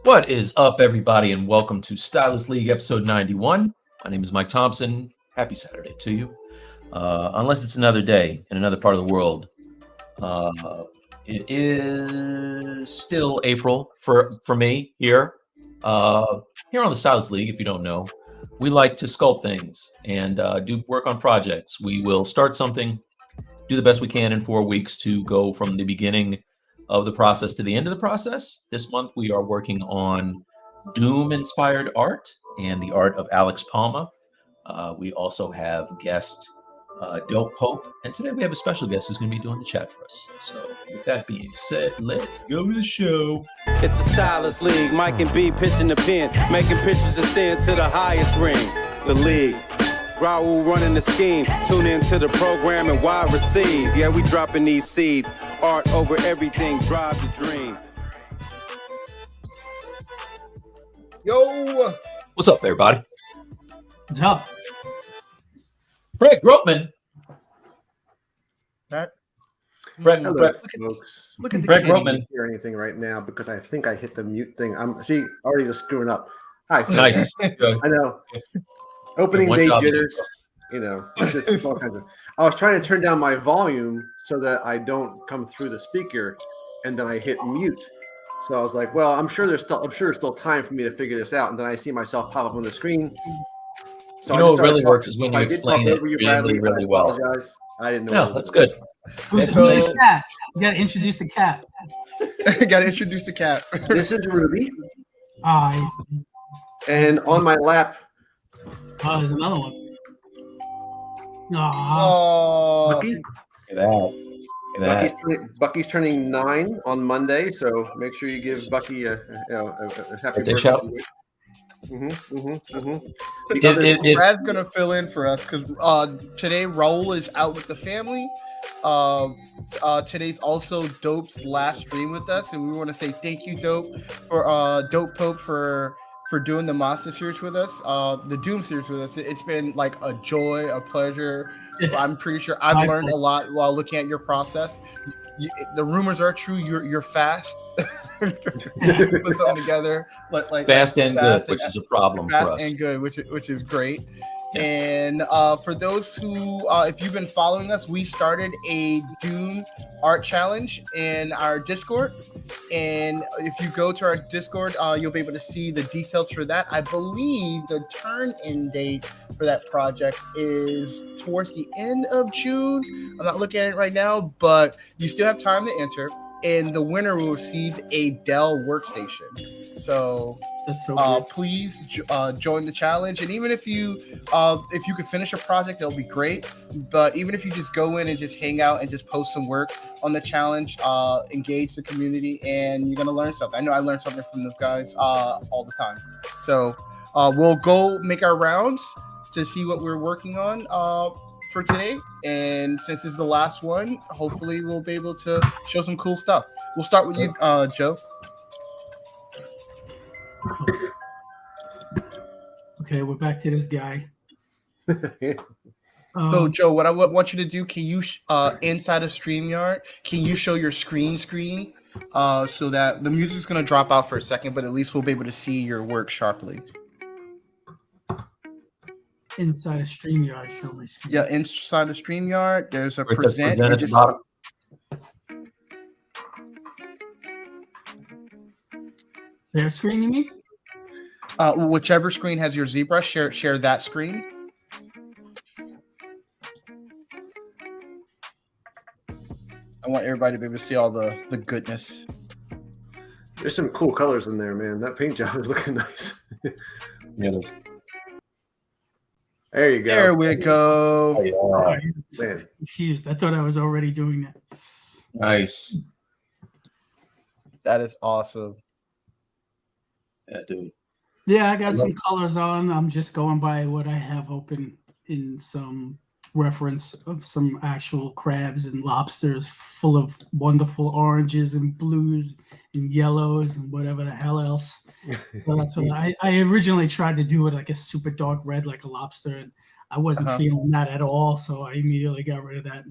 What is up, everybody, and welcome to Stylus League episode 91. My name is Mike Thompson. Happy Saturday to you. Unless it's another day in another part of the world. It is still April for me here. Here on the Stylus League, if you don't know, we like to sculpt things and do work on projects. We will start something, do the best we can in 4 weeks to go from the beginning of the process to the end of the process. This month we are working on Doom-inspired art and the art of Alex Palma. We also have guest Dope Pope, and today we have a special guest who's going to be doing the chat for us. So with that being said, let's go to the show. It's the Stylus League. Mike and B pitching the pen, making pictures ascend to the highest ring. The league. Raul running the scheme. Tune into the program and wide receive. Yeah, we dropping these seeds. Art over everything. Drive the dream. Yo! What's up, everybody? What's up? Greg Grotman. That, Brett, hello, Brett, folks. Look at the Greg kid. Grotman. I can't hear anything right now because I think I hit the mute thing. I'm already just screwing up. Hi. Nice. I know. Opening One day job. jitters. You know, it's just all kinds of. I was trying to turn down my volume so that I don't come through the speaker, and then I hit mute. So I was like, well, I'm sure there's still time for me to figure this out. And then I see myself pop up on the screen. So You I know just what really started works talking. is when If you I did explain talk it over you, really, Bradley, really I well. apologize. I didn't know. No, that's good. Who's So- the cat? You gotta introduce the cat. Got to introduce the cat. This is Ruby, Ah, and on my lap, there's another one. Aw, Oh, Bucky. Look at that. Look at that. Bucky's turning 9 on Monday, so make sure you give Bucky a happy Birthday birthday. shout. The Brad's gonna fill in for us because today Raul is out with the family. Today's also Dope's last stream with us, and we want to say thank you, Dope, for Dope Pope for doing the Monster series with us, the Doom series with us. It's been like a joy, a pleasure. I'm pretty sure I've learned a lot while looking at your process. The rumors are true. You're fast. Put something together like Fast and fast good, which is a problem for fast us. and good, which is great. Yeah. And for those who, if you've been following us, we started a Doom art challenge in our Discord. And if you go to our Discord, you'll be able to see the details for that. I believe the turn-in date for that project is towards the end of June. I'm not looking at it right now, but you still have time to enter. And the winner will receive a Dell workstation. So that's so good. please join the challenge. And even if you could finish a project, that'll be great. But even if you just go in and just hang out and just post some work on the challenge, engage the community, and you're gonna learn something. I know I learned something from those guys all the time. So we'll go make our rounds to see what we're working on for today. And since this is the last one, hopefully we'll be able to show some cool stuff. We'll start with you, Joe. Okay, we're back to this guy. So, Joe, what I want you to do, can you, inside of StreamYard, can you show your screen so that the music's going to drop out for a second, but at least we'll be able to see your work sharply. Inside of StreamYard, show my screen. Yeah, inside of StreamYard, there's a Where it says present. present You at the just, bottom. Share screen, you mean? whichever screen has your ZBrush, share that screen. I want everybody to be able to see all the goodness. There's some cool colors in there, man. That paint job is looking nice. Yeah, there's- There you go. There we go. oh, yeah. Man. Confused. I thought I was already doing that. Nice. That is awesome. Yeah, dude. Yeah, I got some colors on. I'm just going by what I have open in some reference of some actual crabs and lobsters full of wonderful oranges and blues and yellows and whatever the hell else. So that's what I originally tried to do it like a super dark red, like a lobster, and I wasn't feeling that at all. So I immediately got rid of that.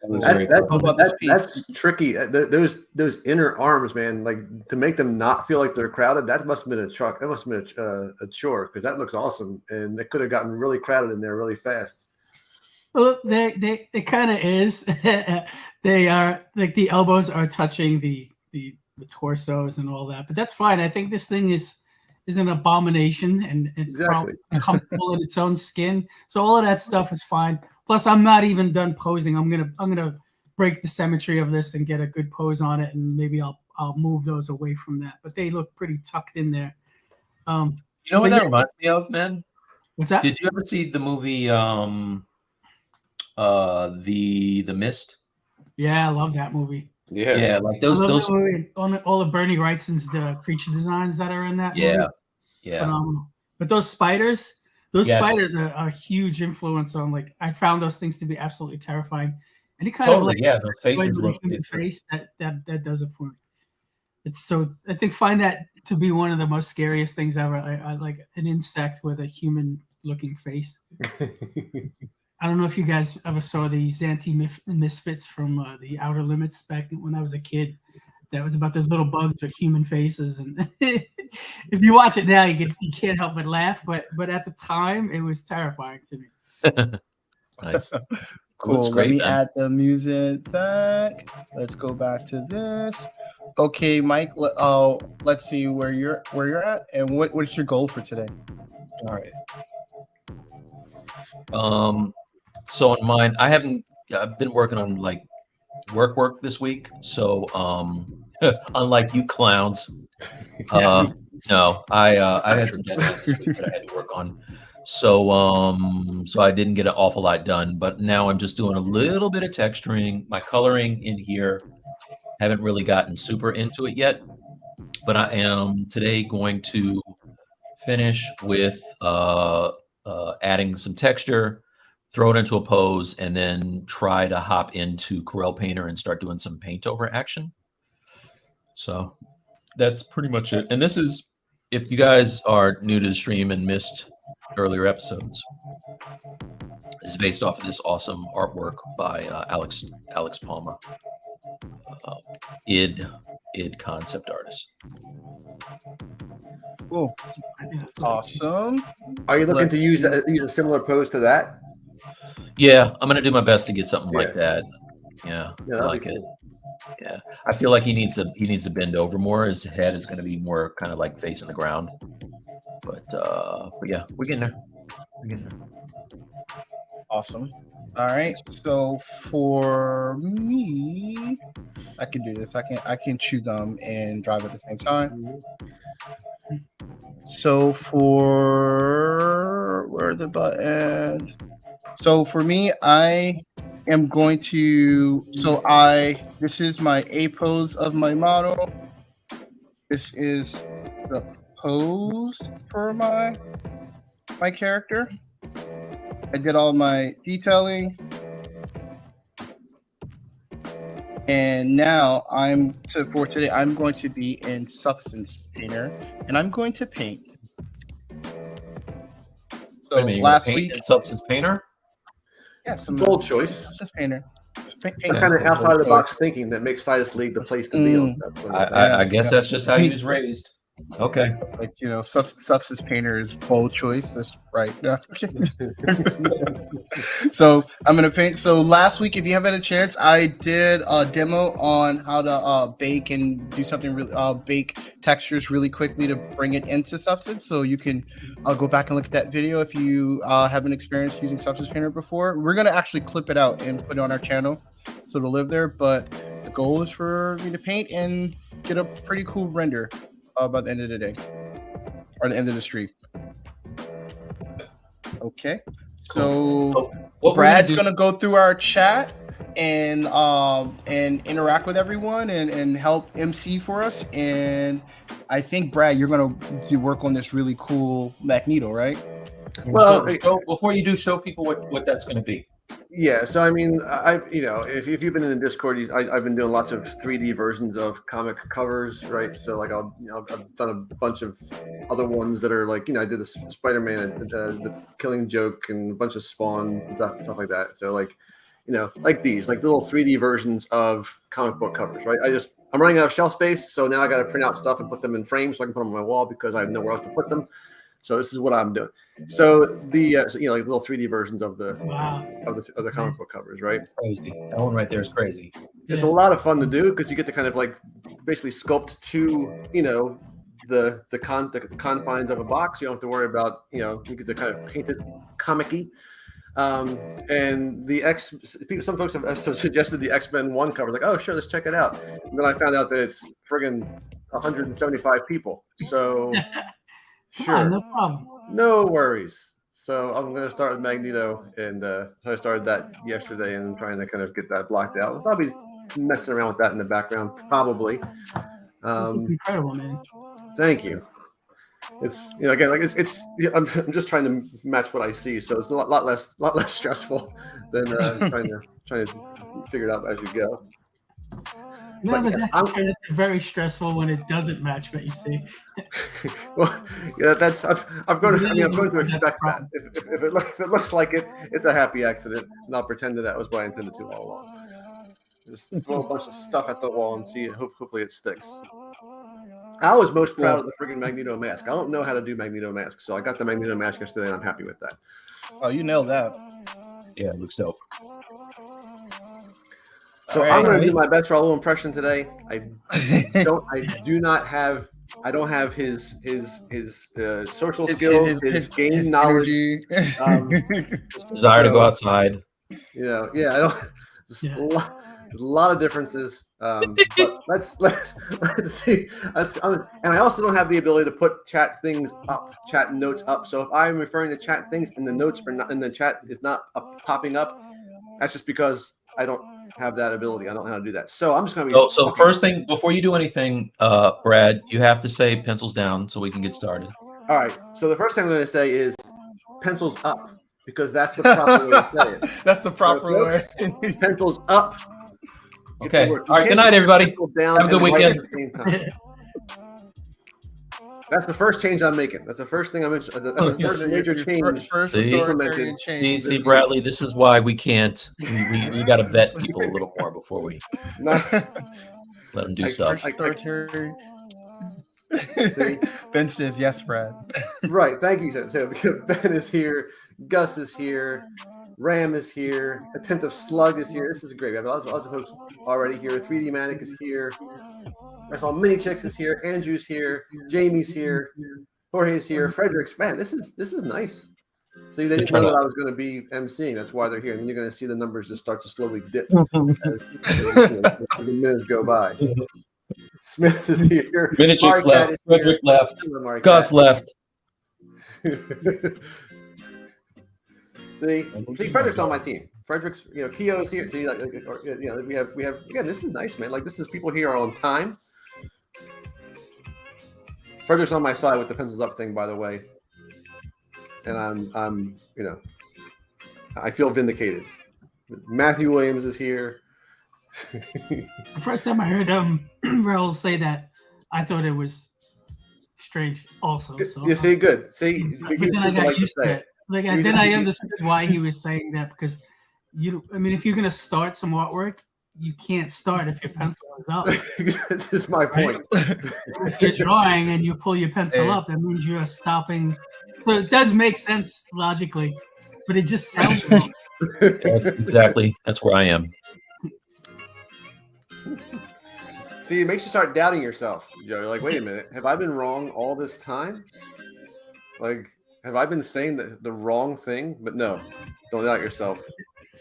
was very That, cool. that's tricky. Those inner arms, man, like to make them not feel like they're crowded. That must have been a truck. That must have been a chore because that looks awesome, and it could have gotten really crowded in there really fast. Well, it kind of is. They are like the elbows are touching the torsos and all that, but that's fine. I think this thing is an abomination, and it's probably comfortable in its own skin. So all of that stuff is fine. Plus, I'm not even done posing. I'm gonna break the symmetry of this and get a good pose on it, and maybe I'll move those away from that. But they look pretty tucked in there. You know what that reminds me of, man? What's that? Did you ever see the movie the Mist? Yeah, I love that movie. Yeah, like those all of Bernie Wrightson's the creature designs that are in that movie. Yeah, phenomenal. But those spiders are a huge influence on. Like, I found those things to be absolutely terrifying. Any kind of like the faces look human face that does it for me. It's so, I think, find that to be one of the most scariest things ever. I like an insect with a human looking face. I don't know if you guys ever saw the Xanthi Misfits from the Outer Limits back when I was a kid. That was about those little bugs with human faces, and if you watch it now, you can't help but laugh. But at the time, it was terrifying to me. Nice. Cool. Let me add the music back. Let's go back to this. Okay, Mike. Let's see where you're at, and what's your goal for today? All right. So on mine, I've been working on like work this week. So unlike you clowns, no, I had some deadlines this week that I had to work on. So I didn't get an awful lot done, but now I'm just doing a little bit of texturing. My coloring in here, haven't really gotten super into it yet, but I am today going to finish with adding some texture, throw it into a pose, and then try to hop into Corel Painter and start doing some paint over action. So that's pretty much it. And this is, if you guys are new to the stream and missed earlier episodes, this is based off of this awesome artwork by Alex Palmer, id concept artist. Cool. Awesome. Are you looking to use a similar pose to that? Yeah, I'm gonna do my best to get something like that. Yeah, I like it. Yeah, I feel like he needs to bend over more. His head is going to be more kind of like facing the ground. But yeah, we're getting there. Awesome. All right. So for me, I can do this. I can chew gum and drive at the same time. So where are the buttons? So for me, I am going to, this is my A pose of my model. This is the pose for my character. I did all my detailing. And now for today, I'm going to be in Substance Painter, and I'm going to paint. So last week, Substance Painter? Yeah, some bold choice. Substance Painter. Some kind of outside of the box thinking that makes Stylus League the place to be on. I guess that's just how he was raised. Okay. Like, Substance Painter is bold choice. That's right. So I'm going to paint. So last week, if you haven't had a chance, I did a demo on how to bake and do something really, bake textures really quickly to bring it into Substance. So you can go back and look at that video if you haven't experienced using Substance Painter before. We're going to actually clip it out and put it on our channel so it'll live there. But the goal is for me to paint and get a pretty cool render by the end of the day or the end of the stream. Okay, so Brad's gonna go through our chat and interact with everyone and help MC for us. And I think Brad, you're gonna do work on this really cool Magneto, right? Well, before you do, show people what that's gonna be. Yeah, so I mean, if you've been in the Discord, I've been doing lots of 3D versions of comic covers, right? So like I've done a bunch of other ones that are like, I did the Spider-Man, the Killing Joke, and a bunch of Spawn and stuff like that. So like, like these, like little 3D versions of comic book covers, right? I'm running out of shelf space, so now I got to print out stuff and put them in frames so I can put them on my wall because I have nowhere else to put them. So this is what I'm doing. So the like little 3D versions of the comic book covers, right? Crazy. That one right there is crazy. It's a lot of fun to do because you get to kind of like basically sculpt to the confines of a box. You don't have to worry about you get to kind of paint it comic-y. And some folks have suggested the X-Men 1 cover, like, oh sure, let's check it out. And then I found out that it's friggin' 175 people. So sure, no problem. No worries. So I'm going to start with Magneto, and I started that yesterday, and I'm trying to kind of get that blocked out. I'll probably messing around with that in the background, probably. Incredible, man. Thank you. It's again, like it's I'm just trying to match what I see, so it's a lot less stressful than trying to figure it out as you go. No, but it's very stressful when it doesn't match what you see. Well, yeah, I've grown to expect that. If it looks like it's a happy accident, and I'll pretend that was what I intended to all along. Just throw a bunch of stuff at the wall and see it. Hopefully it sticks. I was most proud of the friggin' Magneto mask. I don't know how to do Magneto mask, so I got the Magneto mask yesterday, and I'm happy with that. Oh, you nailed that. Yeah, it looks dope. So I'm going to do my best Raul impression today. I don't have his social skills, his game knowledge, his desire to go outside. I don't. A lot of differences. But let's see. And I also don't have the ability to put chat notes up. So if I'm referring to chat things and the notes are not, and the chat is not popping up, that's just because I don't have that ability. I don't know how to do that. So I'm just going to be. So first thing, before you do anything, Brad, you have to say pencils down so we can get started. All right. So the first thing I'm going to say is pencils up, because that's the proper way to say it. That's the proper way. Pencils up. Okay. All right. Good night, everybody. Have a good weekend. That's the first change I'm making. That's the first thing I'm interested. That's the first major change. See, Bradley, this is why we can't. We got to vet people a little more before we let them do stuff. Ben says yes, Brad. Right. Thank you. So Ben is here. Gus is here. Ram is here. Attentive Slug is here. This is great. We have lots of folks already here. 3D Manic is here. I saw Mini Chicks is here. Andrew's here. Jamie's here. Jorge's here. Frederick's. Man, this is nice. See, they didn't know that I was going to be emceeing. That's why they're here. And then you're going to see the numbers just start to slowly dip as the minutes go by. Smith is here. Mini Chicks left. Frederick left. Gus left. See, Frederick's on my team. Frederick's, Keo's here. See, we have again. This is nice, man. Like, this is people here are on time. Frederick's on my side with the pencils up thing, by the way, and I'm I feel vindicated. Matthew Williams is here. The first time I heard Raul say that, I thought it was strange. Also, so, you see, good. See, but then I got used to it. Then I understood why he was saying that, because if you're gonna start some artwork, you can't start if your pencil is up. This is my point. If you're drawing and you pull your pencil up, that means you're stopping. So it does make sense logically, but it just sounds wrong. That's where I am. See, it makes you start doubting yourself. You're like, wait a minute, have I been wrong all this time? Like, have I been saying the wrong thing? But no, don't doubt yourself.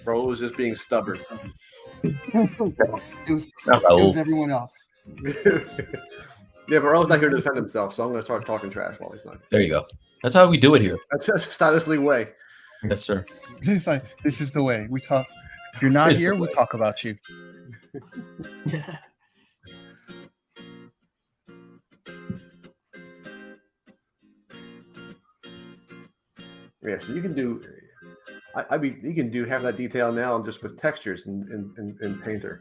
Raul was just being stubborn. It was everyone else. Yeah, but Raul's not here to defend himself, so I'm going to start talking trash while he's not. There you go. That's how we do it here. That's Stylus League way. Yes, sir. It's like, this is the way we talk. If you're not here, we talk about you. Yeah. Yeah, so you can do. You can do half that detail now just with textures in Painter.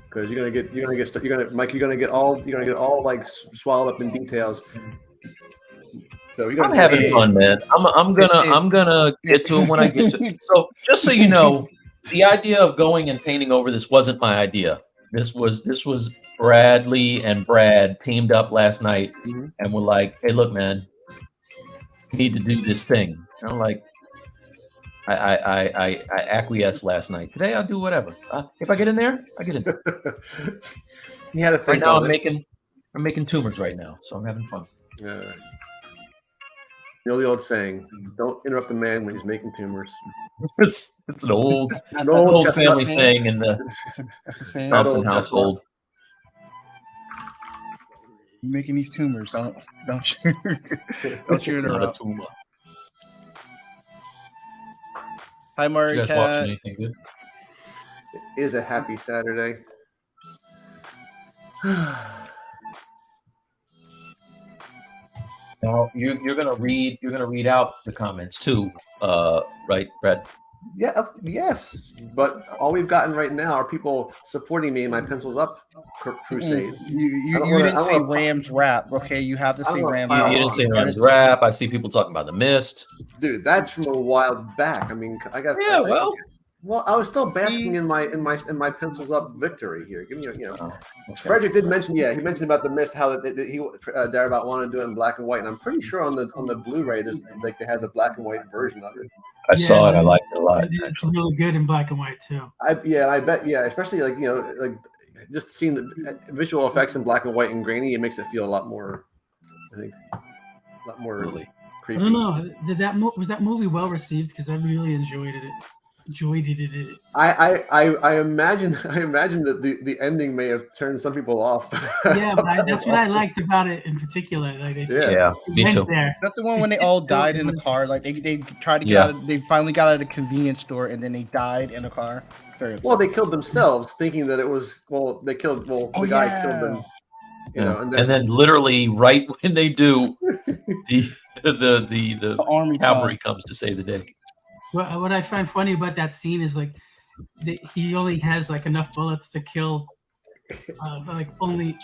Because you're gonna get all like swallowed up in details. So you're I'm having fun, man. I'm gonna get to it when I get to it. So just so you know, the idea of going and painting over this wasn't my idea. This was Bradley and Brad teamed up last night and were like, "Hey, look, man, we need to do this thing." And I'm like, I acquiesced last night. Today I'll do whatever. If I get in there, I get in there. You had to think. Right now I'm making tumors right now, so I'm having fun. You know the old saying, "Don't interrupt the man when he's making tumors." It's an old family saying in the Thompson household. You're making these tumors, don't you? Don't you interrupt. Tumor. Hi, Mari Did you guys watching anything good? It is a happy Saturday. Now you're gonna read out the comments too, right, Brad? Yeah, yes, but all we've gotten right now are people supporting me in my pencils up crusade. You didn't say Rams rap, okay? You have to say Rams. You didn't say Rams rap. I see people talking about the mist. Dude, that's from a while back. I mean, I got Well, I was still basking in my pencils up victory here. Give me, Okay. Frederick did mention, he mentioned about the mist, how that he Darabont wanted to do it in black and white, and I'm pretty sure on the Blu-ray, like they have the black and white version of it. I saw it. I liked it a lot. It's really good in black and white too. I bet, especially like just seeing the visual effects in black and white and grainy, it makes it feel a lot more. I think a lot more really creepy. I don't know. Was that movie well received? Because I really enjoyed it. I imagine that the ending may have turned some people off. Yeah, but that's what I liked about it in particular. Like, me too. Is that the one when they all died in the car? Like they tried to get out. They finally got out of the convenience store and then they died in the car. Well, they killed themselves, thinking that it was. Well, the guy killed them. And then literally right when they do, the army cavalry comes to save the day. What I find funny about that scene is like he only has like enough bullets to kill like only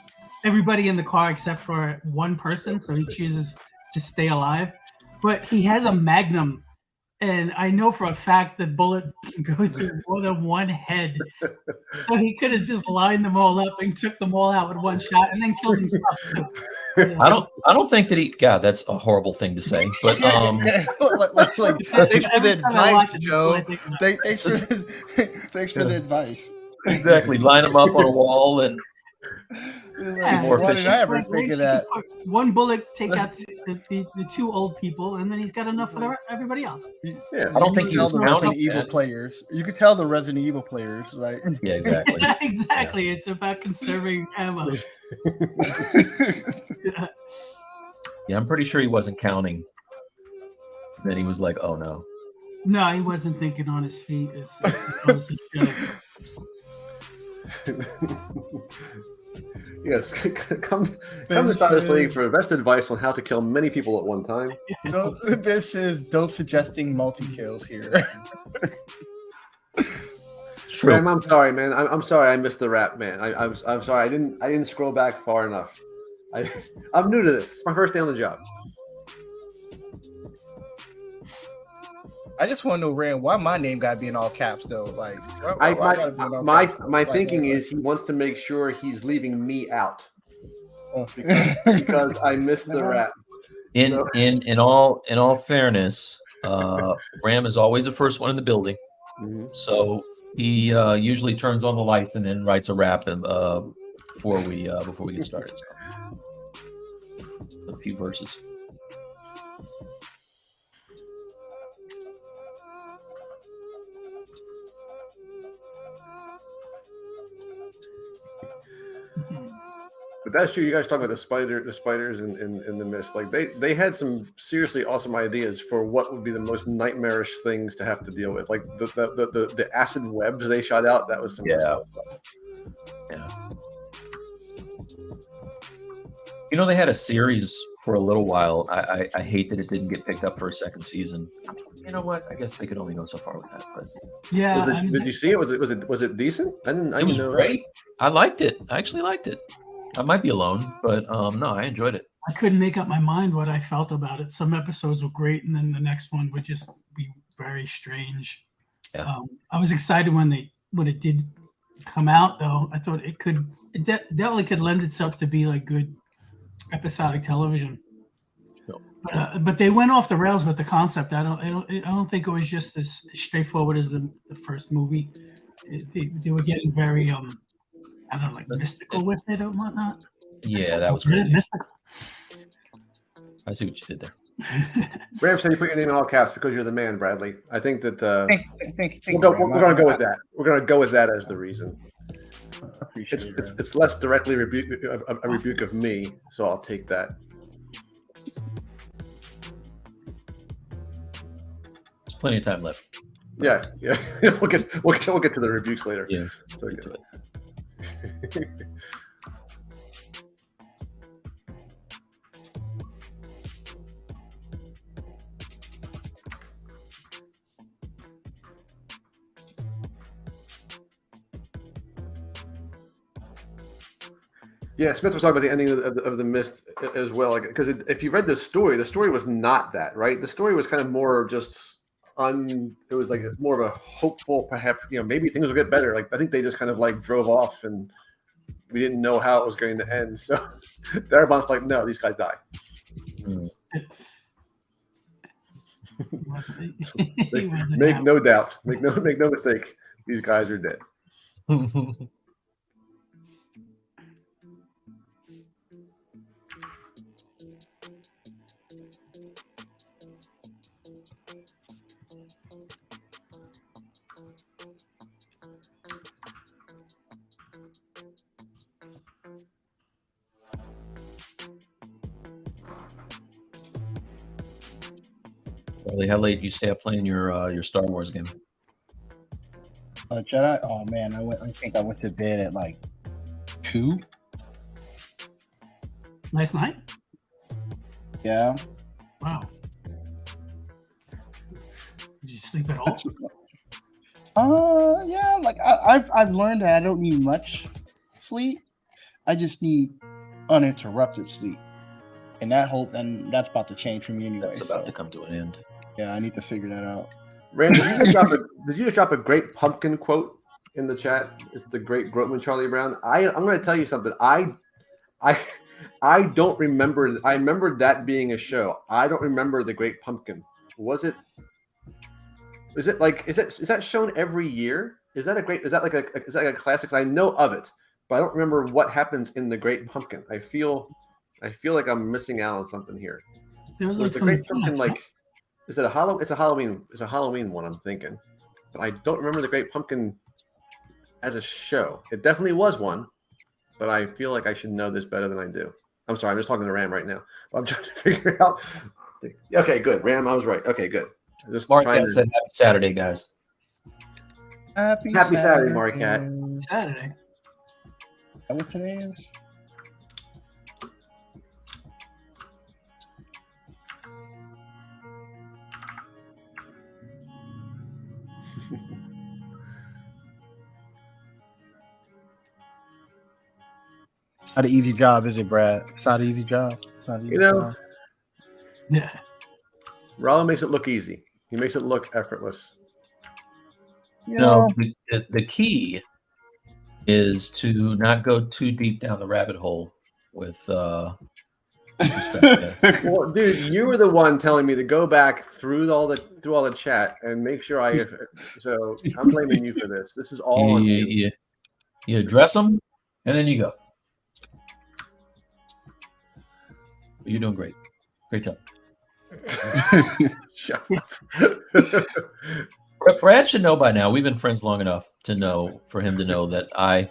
everybody in the car except for one person, so he chooses to stay alive. But he has a Magnum, and I know for a fact that bullet can go through more than one head. So he could have just lined them all up and took them all out with one shot and then killed himself. I don't think that God, that's a horrible thing to say, but thanks for the advice, Joe. Thanks for the advice. Exactly, line them up on a wall and more why did I ever think of that? One bullet take out the two old people, and then he's got enough for everybody else. Yeah, I don't think he was the Resident Evil players. You could tell the Resident Evil players, right? Yeah, exactly. Exactly. Yeah. It's about conserving ammo. Yeah, I'm pretty sure he wasn't counting. Then he was like, "Oh no." No, he wasn't thinking on his feet. It's a joke. Yes, come to Stylus League for best advice on how to kill many people at one time. This is dope suggesting multi-kills here. It's true. Man, I'm sorry, man. I'm sorry I missed the rap, man. I'm sorry. I didn't scroll back far enough. I'm new to this. It's my first day on the job. I just want to know, Rand, why my name got to be in all caps though? Like, my thinking is he wants to make sure he's leaving me out because I missed the rap. In all fairness, Ram is always the first one in the building, so he usually turns on the lights and then writes a rap before we get started. So, a few verses. But that's true. You guys talk about the spiders in the mist. Like they had some seriously awesome ideas for what would be the most nightmarish things to have to deal with. Like the acid webs they shot out. That was some stuff. Yeah. You know, they had a series for a little while. I hate that it didn't get picked up for a second season. You know what? I guess they could only go so far with that. But yeah, did you see it? Was it decent? I didn't. It was great. I liked it. I actually liked it. I might be alone, but no, I enjoyed it. I couldn't make up my mind what I felt about it. Some episodes were great, and then the next one would just be very strange. Yeah. I was excited when it did come out, though. I thought it definitely could lend itself to be like good episodic television. Sure. But they went off the rails with the concept. I don't think it was just as straightforward as the first movie. They were getting very I don't know, like mystical with it or whatnot. Yeah, that was crazy. I see what you did there. Ram said you put your name in all caps because you're the man, Bradley. I think that Thank we're going to go with that. We're going to go with that as the reason. It's less directly a rebuke of me, so I'll take that. There's plenty of time left. Yeah. we'll get to the rebukes later. Yeah. So Get to it. Yeah, Smith was talking about the ending of the Mist as well, because if you read the story was not that, right? The story was kind of more just it was like more of a hopeful, perhaps, maybe things will get better. Like I think they just kind of like drove off, and we didn't know how it was going to end. So Darabont's like, no, these guys die. Make no doubt, make no mistake, these guys are dead. Charlie, how late do you stay up playing your Star Wars game? Jedi. Oh man, I think I went to bed at like 2. Last night? Yeah. Wow. Did you sleep at all? Yeah. Like I've learned that I don't need much sleep. I just need uninterrupted sleep, and that's about to change for me anyway. That's about to come to an end. Yeah, I need to figure that out. Rand, did you just drop a great pumpkin quote in the chat? It's the great Grotman Charlie Brown. I'm going to tell you something. I don't remember. I remembered that being a show. I don't remember the Great Pumpkin. Was it? Is that shown every year? Is that like a classic? I know of it, but I don't remember what happens in the Great Pumpkin. I feel like I'm missing out on something here. There was Was like the Great Pumpkin Is it a Halloween? It's a Halloween one, I'm thinking, but I don't remember the Great Pumpkin as a show. It definitely was one, but I feel like I should know this better than I do. I'm sorry, I'm just talking to Ram right now, but I'm trying to figure out. Okay, good, Ram, I was right. Okay, good. Just Mark said happy Saturday, guys. Happy Saturday, Mark Cat. Saturday. Is that what today is? It's not an easy job, is it, Brad? It's not an easy job. It's not an easy job. Yeah. Rollo makes it look easy. He makes it look effortless. No, the key is to not go too deep down the rabbit hole with Well, dude, you were the one telling me to go back through all the chat and make sure so I'm blaming you for this. This is all on you. You address them and then you go. You're doing great. Great job. Shut up. Brad should know by now. We've been friends long enough for him to know that I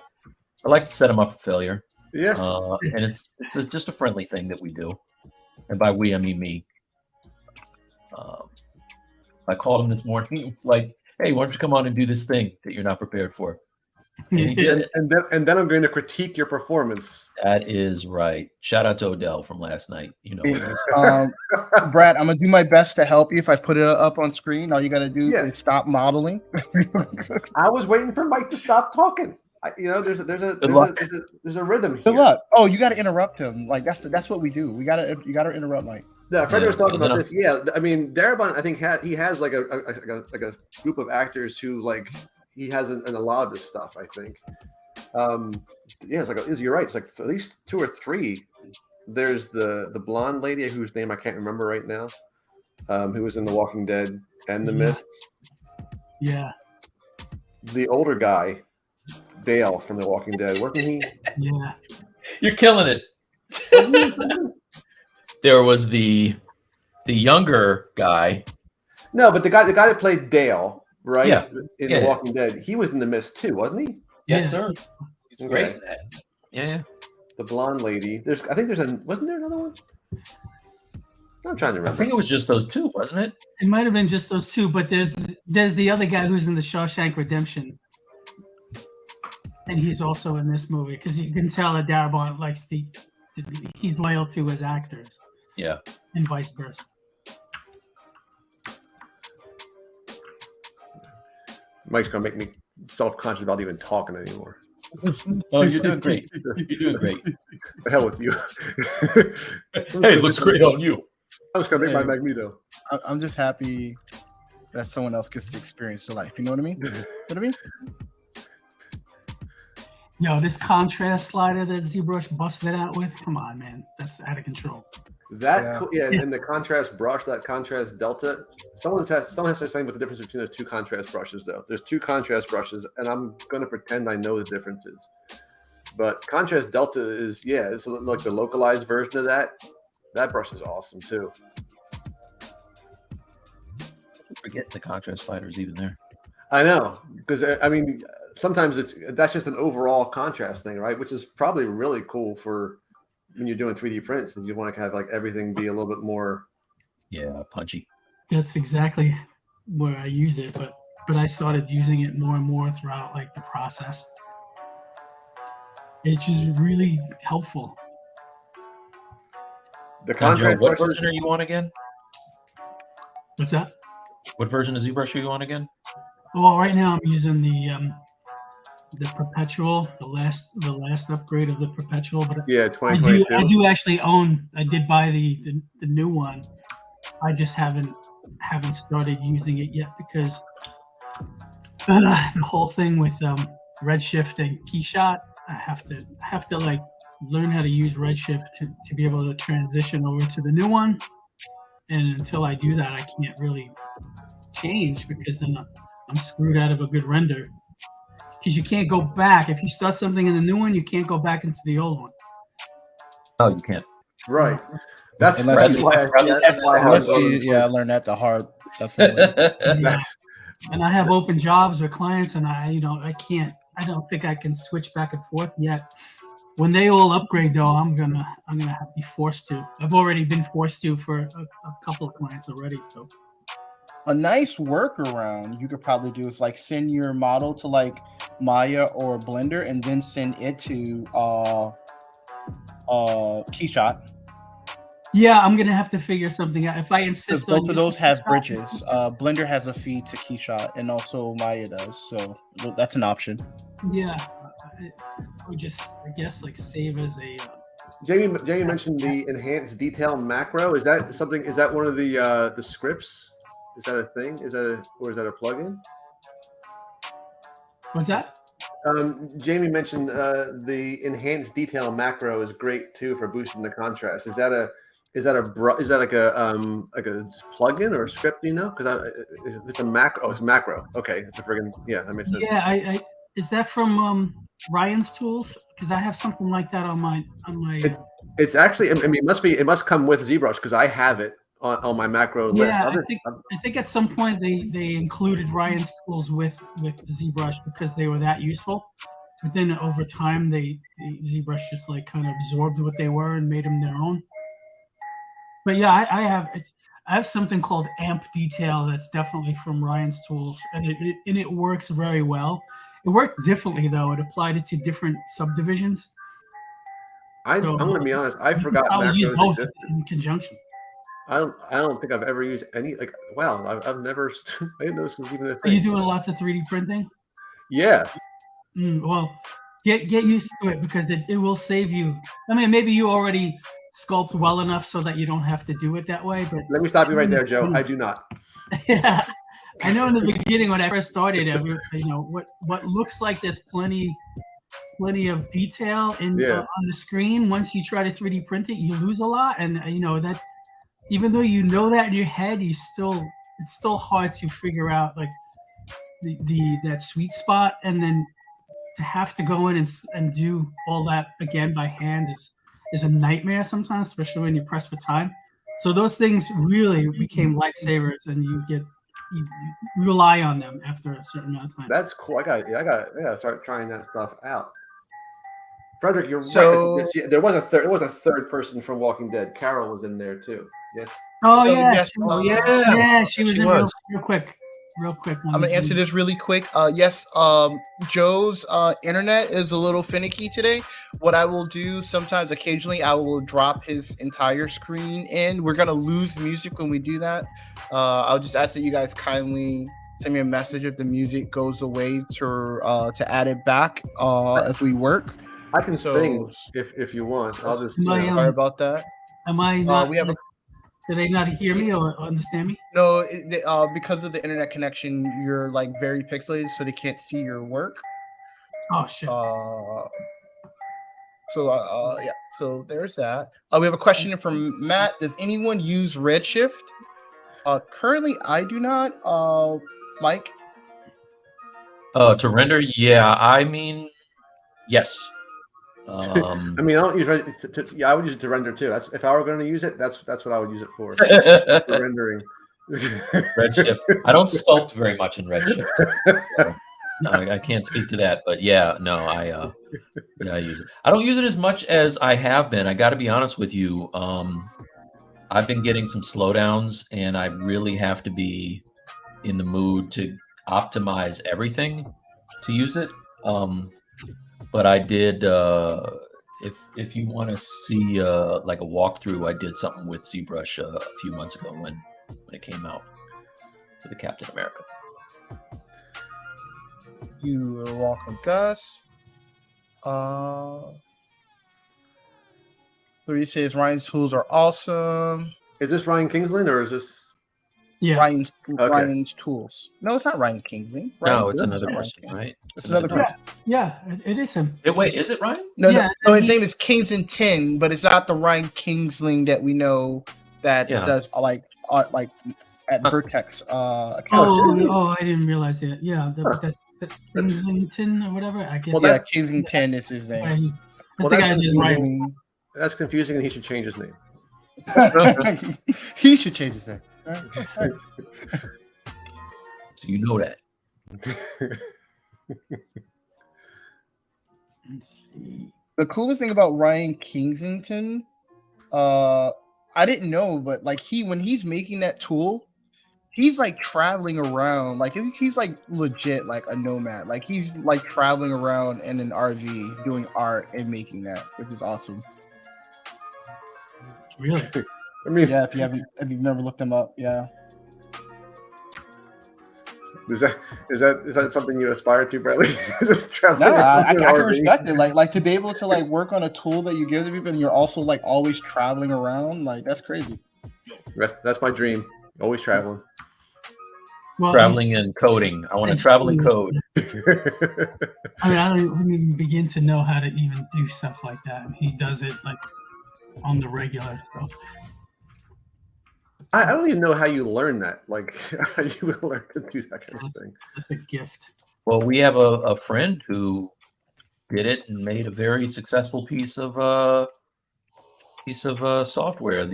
like to set him up for failure. Yes. And it's just a friendly thing that we do. And by we, I mean me. I called him this morning. It was like, hey, why don't you come on and do this thing that you're not prepared for? And he did it. And then I'm going to critique your performance. That is right. Shout out to Odell from last night. You know what it is. Brad, I'm gonna do my best to help you. If I put it up on screen, all you gotta do is stop modeling. I was waiting for Mike to stop talking. there's a rhythm here. Good luck. Oh, you got to interrupt him. Like that's what we do. You got to interrupt Mike. Yeah, Fred was talking about this. Yeah, I mean, Darabont, I think he has like a group of actors who like he has in a lot of this stuff. I think. Yeah, you're right. It's like at least 2 or 3. There's the blonde lady whose name I can't remember right now, who was in The Walking Dead and The Mist. Yeah. The older guy, Dale from The Walking Dead, wasn't he? Yeah. You're killing it. There was the younger guy. No, but the guy that played Dale, right? Yeah. In The Walking Dead, he was in The Mist too, wasn't he? Yes, sir. He's great. Yeah. The blonde lady. Wasn't there another one? I'm trying to remember. I think it was just those 2, wasn't it? It might have been just those 2, but there's the other guy who's in the Shawshank Redemption, and he's also in this movie because you can tell that Darabont likes he's loyal to his actors. Yeah, and vice versa. Mike's gonna make me self-conscious about even talking anymore. Oh, you're doing great. You're doing great. The hell with you. Hey, it looks great on you. I'm just gonna make my Magneto. I'm just happy that someone else gets to experience the life. You know what I mean? You know what I mean? Yo, this contrast slider that ZBrush busted out with, come on, man, that's out of control. And the contrast brush, that contrast delta. Someone has to explain what the difference between those 2 contrast brushes, though. There's 2 contrast brushes, and I'm gonna pretend I know the differences. But contrast delta is it's like the localized version of that. That brush is awesome too. Forget the contrast slider is even there. I know, because I mean, sometimes that's just an overall contrast thing, right? Which is probably really cool for when you're doing 3D prints and you want to kind of like everything be a little bit more punchy. That's exactly where I use it, but I started using it more and more throughout like the process. It's just really helpful. The contrast. What version are you on again? What's that? What version of ZBrush are you on again? Well, right now I'm using the perpetual, the last upgrade of the perpetual. But 2022. I do actually own. I did buy the new one. I just haven't started using it yet because the whole thing with Redshift and Keyshot, I have to like learn how to use Redshift to be able to transition over to the new one. And until I do that, I can't really change because then I'm screwed out of a good render. Because you can't go back. If you start something in the new one, you can't go back into the old one. Oh, you can't. Right. That's why I learned that the hard. Definitely. And I have open jobs with clients, and I don't think I can switch back and forth yet. When they all upgrade, though, I'm gonna have to be forced to. I've already been forced to for a couple of clients already. So a nice workaround you could probably do is like send your model to like Maya or Blender, and then send it to Keyshot. Yeah, I'm gonna have to figure something out. If I insist on both of those have bridges. Blender has a feed to Keyshot, and also Maya does. So that's an option. Yeah, I would just, I guess, like save as a. Jamie mentioned the enhanced detail macro. Is that something? Is that one of the scripts? Is that a thing? Is that a plugin? What's that? Jamie mentioned the enhanced detail macro is great too for boosting the contrast. Is that like a plugin or a script? You know, because it's a macro. Oh, it's macro. Okay, it's a friggin' that makes sense. Yeah, I is that from Ryan's tools? Because I have something like that on my. It's actually. I mean, it must come with ZBrush because I have it on my macro list. Yeah, I think at some point they included Ryan's tools with ZBrush because they were that useful. But then over time, ZBrush just like kind of absorbed what they were and made them their own. But yeah, I have something called Amp Detail that's definitely from Ryan's tools, and it works very well. It worked differently though. It applied it to different subdivisions. I'm going to be honest. I forgot macros both in conjunction. I don't think I've ever used any. Like, wow, I've never. I didn't know this was even a thing. Are you doing lots of 3D printing? Yeah. Well, Get used to it because it will save you. I mean, maybe you already sculpt well enough so that you don't have to do it that way. But Let me stop you right there, Joe. I do not. yeah, I know in the beginning when I first started, what looks like there's plenty of detail on the screen. Once you try to 3D print it, you lose a lot, and that even though you know that in your head, it's still hard to figure out like that sweet spot, and then to have to go in and do all that again by hand is a nightmare sometimes, especially when you press for time. So those things really became lifesavers, and you rely on them after a certain amount of time. That's cool. I gotta start trying that stuff out. Frederick, you're right. There was a third person from Walking Dead. Carol was in there too. Yes. Oh So, yeah. yes, Yeah, she was in real quick. I'm gonna answer this really quick. Yes, Joe's internet is a little finicky today. What I will do sometimes, occasionally, I will drop his entire screen in. We're gonna lose music when we do that. I'll just ask that you guys kindly send me a message if the music goes away to add it back as we work. I can sing if you want. I'll just sorry about that. Am I not? We have a. Do they not hear me or understand me? No, because of the internet connection, you're like very pixelated, so they can't see your work. Oh shit. So there's that. We have a question from Matt. Does anyone use Redshift? Currently, I do not. Mike? To render? Yeah, I mean, yes. I mean, I don't use I would use it to render too. If I were going to use it, that's what I would use it for rendering. Redshift. I don't sculpt very much in Redshift. I can't speak to that, but yeah, no, I use it. I don't use it as much as I have been. I got to be honest with you. I've been getting some slowdowns, and I really have to be in the mood to optimize everything to use it. But I did, if you want to see like a walkthrough, I did something with ZBrush a few months ago when it came out for the Captain America. You are welcome, Gus. Three says Ryan's tools are awesome. Is this Ryan Kingsland or is this? Yeah, Ryan's tools. No, it's not Ryan Kingsland. No, it's another person, right? It's another person. Yeah, it is him. Wait, is it Ryan? No, his name is Kingsland 10, but it's not the Ryan Kingsland that we know that does like at Vertex. I didn't realize that. Yeah, Kingsington or whatever. I guess. Well, Kingsington is his name. That's confusing, and he should change his name. He should change his name. So you know that. Let's see. The coolest thing about Ryan Kingsington, I didn't know, but like when he's making that tool, he's like traveling around, like he's like legit like a nomad. Like he's like traveling around in an RV doing art and making that, which is awesome. Really? I mean, yeah. If you've never looked him up, yeah. Is that something you aspire to, Bradley? No, I can respect it. Like to be able to like work on a tool that you give to people, and you're also like always traveling around. Like that's crazy. That's my dream. Always traveling. Well, traveling and coding. I want to travel and code. I mean, I don't even begin to know how to even do stuff like that. And he does it like on the regular stuff. I don't even know how you learn that. Like, how you learn to do that kind of thing. That's a gift. Well, we have a friend who did it and made a very successful piece of software. I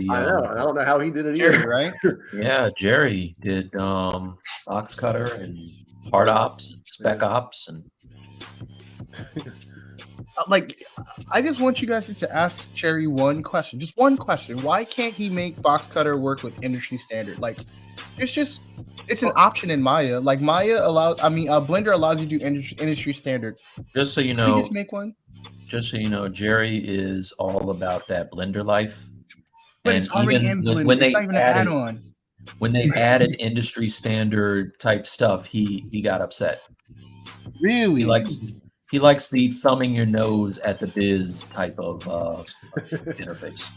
don't know how he did it Jerry, either. right? Yeah, Jerry did box cutter and hard ops and spec ops and like I just want you guys to ask Jerry one question. Just one question. Why can't he make box cutter work with industry standard? Like it's an option in Maya. Like Blender allows you to do industry standard. Just so you Can know, you just make one? Just so you know, Jerry is all about that Blender life. But and it's already in Blender. It's not even an add-on. When they added industry standard type stuff, he got upset. Really? He likes the thumbing your nose at the biz type of interface.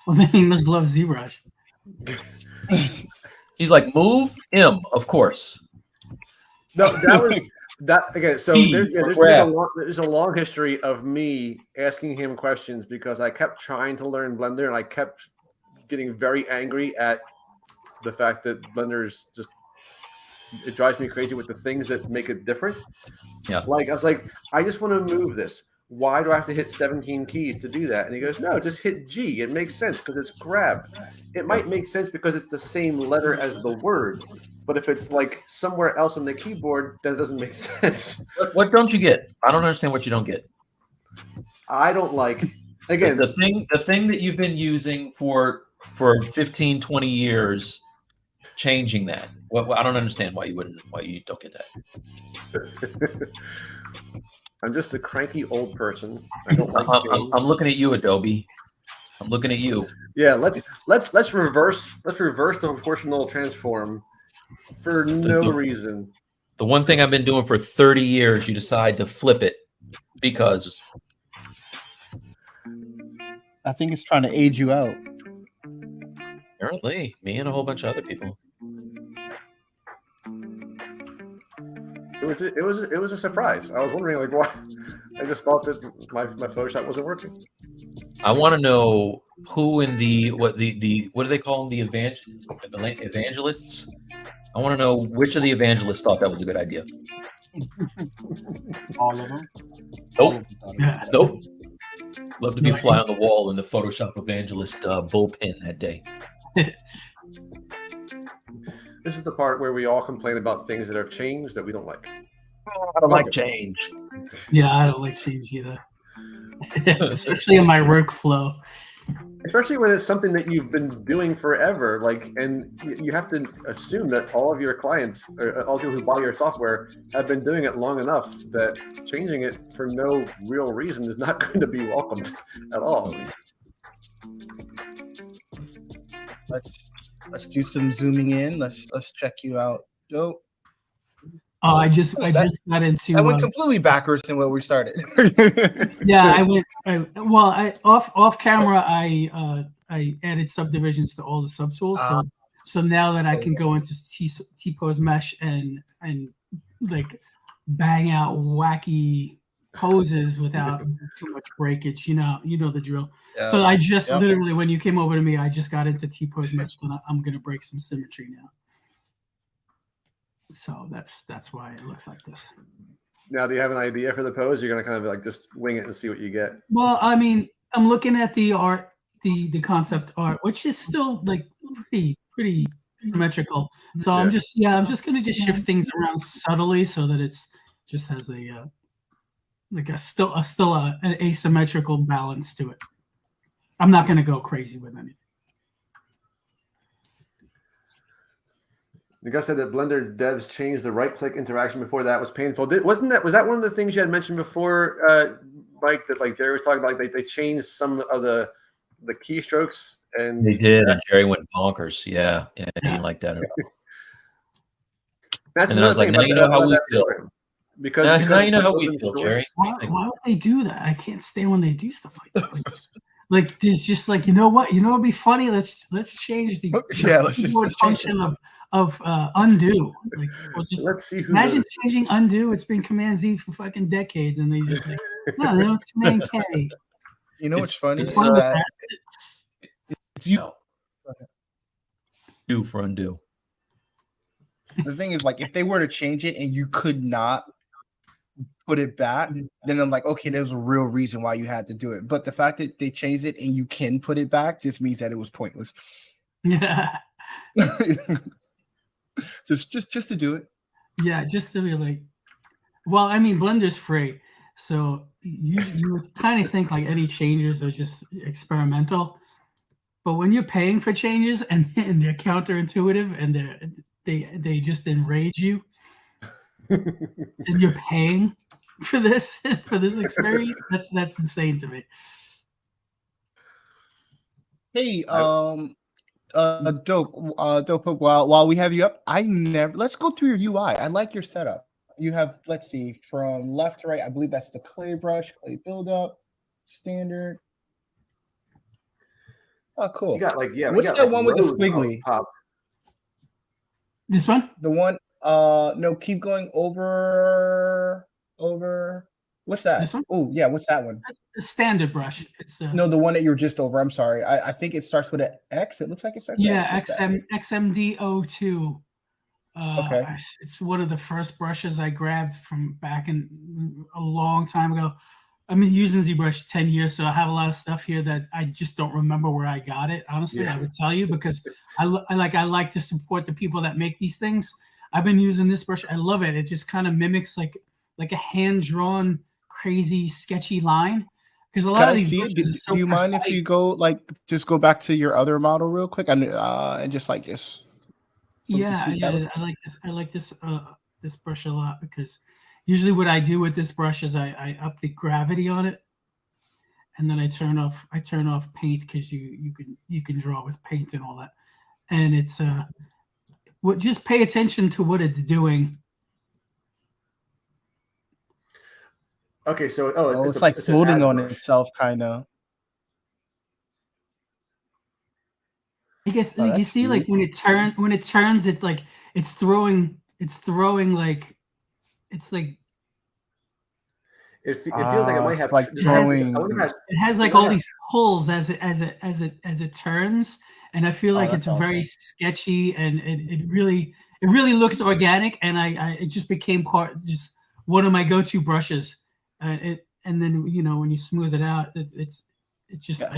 Well, then he must love ZBrush. He's like, move M, of course. No, that was that again. So E there's a long history of me asking him questions because I kept trying to learn Blender and I kept getting very angry at the fact that Blender's just, it drives me crazy with the things that make it different. Yeah. Like I was like, I just want to move this. Why do I have to hit 17 keys to do that? And he goes, no, just hit G. It makes sense because it's grab. It might make sense because it's the same letter as the word. But if it's like somewhere else on the keyboard, then it doesn't make sense. What don't you get? I don't understand what you don't get. I don't like, again, The thing that you've been using for 15, 20 years, changing that. I don't understand why you don't get that. I'm just a cranky old person. I don't like I'm looking at you, Adobe. I'm looking at you. Yeah, let's reverse the proportional transform for no reason. The one thing I've been doing for 30 years, you decide to flip it because I think it's trying to age you out. apparently me and a whole bunch of other people. It was a surprise. I was wondering like why. I just thought that my Photoshop wasn't working. I want to know who in what do they call them? The evangelists? I want to know which of the evangelists thought that was a good idea. All of them. Nope. Nope. Love to be a fly on the wall in the Photoshop evangelist bullpen that day. This is the part where we all complain about things that have changed that we don't like. I don't like change. Yeah, I don't like change either. Especially in my workflow. Especially when it's something that you've been doing forever, like, and you have to assume that all of your clients, or all people who buy your software, have been doing it long enough that changing it for no real reason is not going to be welcomed at all. Let's do some zooming in. Let's check you out. Dope. Oh, I just got into. I went completely backwards than where we started. Yeah, off camera. I added subdivisions to all the subtools. So now that I can go into T-pose mesh and like bang out wacky poses without too much breakage, you know the drill. Yeah. So I just literally, when you came over to me, I just got into T-pose mesh, and I'm gonna break some symmetry now. So that's why it looks like this. Now, do you have an idea for the pose? You're gonna kind of like just wing it and see what you get. Well, I mean, I'm looking at the art, the concept art, which is still like pretty symmetrical. So I'm just gonna shift things around subtly so that it's just has an asymmetrical balance to it. I'm not gonna go crazy with anything. The guy said that Blender devs changed the right-click interaction before that was painful. Was that one of the things you had mentioned before, Mike? That like Jerry was talking about, like they changed some of the keystrokes, and they did. And Jerry went bonkers. Yeah, he didn't like that at all. And then I was like, now you know how we feel. Because now you know how we feel, Jerry. Why would they do that? I can't stand when they do stuff like that. Like it's just like, you know what? You know what'd be funny? Let's change the keyboard function of undo. Like, let's see who imagine changing undo. It's been Command Z for fucking decades, and they just like, no, now it's Command K. You know what's funny? It's do for undo. The thing is, like, if they were to change it and you could not put it back, then I'm like, okay, there's a real reason why you had to do it. But the fact that they changed it and you can put it back just means that it was pointless. Yeah. just to do it. Yeah, just to be like, well, I mean, Blender's free, so you would kind of think like any changes are just experimental. But when you're paying for changes and they're counterintuitive and they just enrage you, and you're paying for this experience, that's insane to me. Hey, dope. While we have you up, let's go through your UI. I like your setup. You have, let's see, from left to right. I believe that's the clay brush, clay buildup, standard. Oh, cool. You got like What's that one with the squiggly? This one? The one. No, keep going over. What's that? This one? Oh, yeah. What's that one? That's a standard brush. It's no, the one that you were just over. I'm sorry. I think it starts with an X. It looks like it starts. Yeah, with XMD02. Okay. It's one of the first brushes I grabbed from back in a long time ago. I've been using ZBrush 10 years, so I have a lot of stuff here that I just don't remember where I got it. Honestly, I would tell you because I like to support the people that make these things. I've been using this brush. I love it. It just kind of mimics like a hand-drawn, crazy, sketchy line. Because a lot of these brushes are so do you mind if you go just go back to your other model real quick and just like this? Yeah, I like this this brush a lot because usually what I do with this brush is I up the gravity on it, and then I turn off paint because you can draw with paint and all that, and it's just pay attention to what it's doing. Okay, so it's like floating on itself, kind of. I guess you see, like when it turns, it's like it's throwing like it's like it feels like it might have like throwing. It has like all these holes as it turns, and I feel like it's very sketchy, and it really looks organic, and it just became just one of my go-to brushes. And then when you smooth it out, I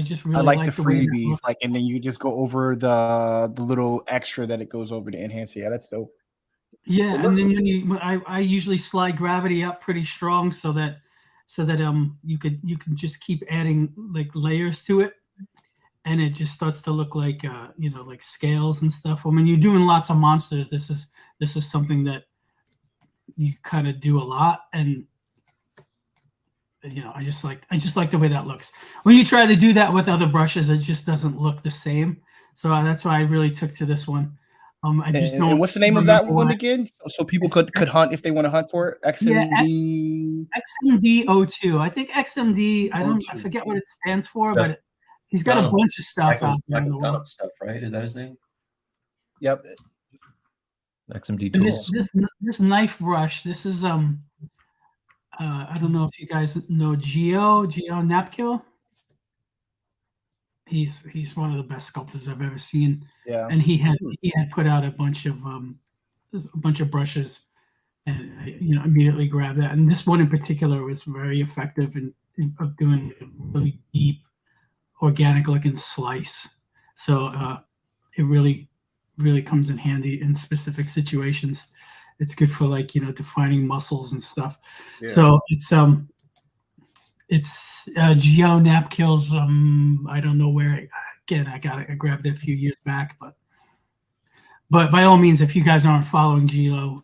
just really like the freebies, and then you just go over the little extra that it goes over to enhance it. Yeah, that's dope. Yeah, and then I usually slide gravity up pretty strong so that you can just keep adding like layers to it, and it just starts to look like like scales and stuff. When you're doing lots of monsters, this is something that you kind of do a lot, and I just like the way that looks. When you try to do that with other brushes, it just doesn't look the same. So that's why I really took to this one. I just don't. And what's the name of that one again? So people could hunt if they want to hunt for it. XMD02. I think XMD. I forget what it stands for, but he's got a bunch of stuff out there. Like a ton of stuff, right? Is that his name? Yep. XMD tools. This knife brush. This is I don't know if you guys know Geo Napkill. He's one of the best sculptors I've ever seen. Yeah. And he had put out a bunch of brushes, and I immediately grabbed that. And this one in particular was very effective in doing a really deep, organic looking slice. So it really comes in handy in specific situations. It's good for defining muscles and stuff. Yeah. So it's Geo Napkill's. I don't know where. Again, I grabbed it a few years back, but by all means, if you guys aren't following Geo,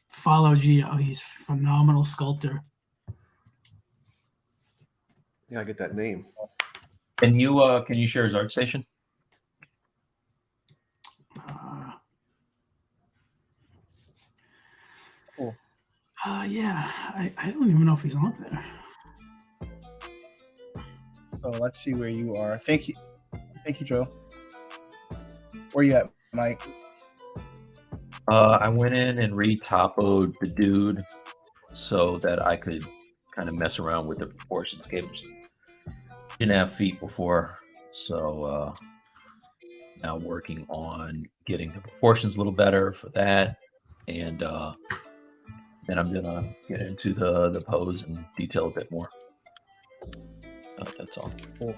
follow Geo. He's a phenomenal sculptor. Yeah, I get that name. Can you share his art station? Yeah, I don't even know if he's on there. So let's see where you are. Thank you, Joe. Where you at, Mike? I went in and re-topoed the dude so that I could kind of mess around with the proportions. Didn't have feet before, so now working on getting the proportions a little better for that, and then I'm gonna get into the pose and detail a bit more. That's all. Cool.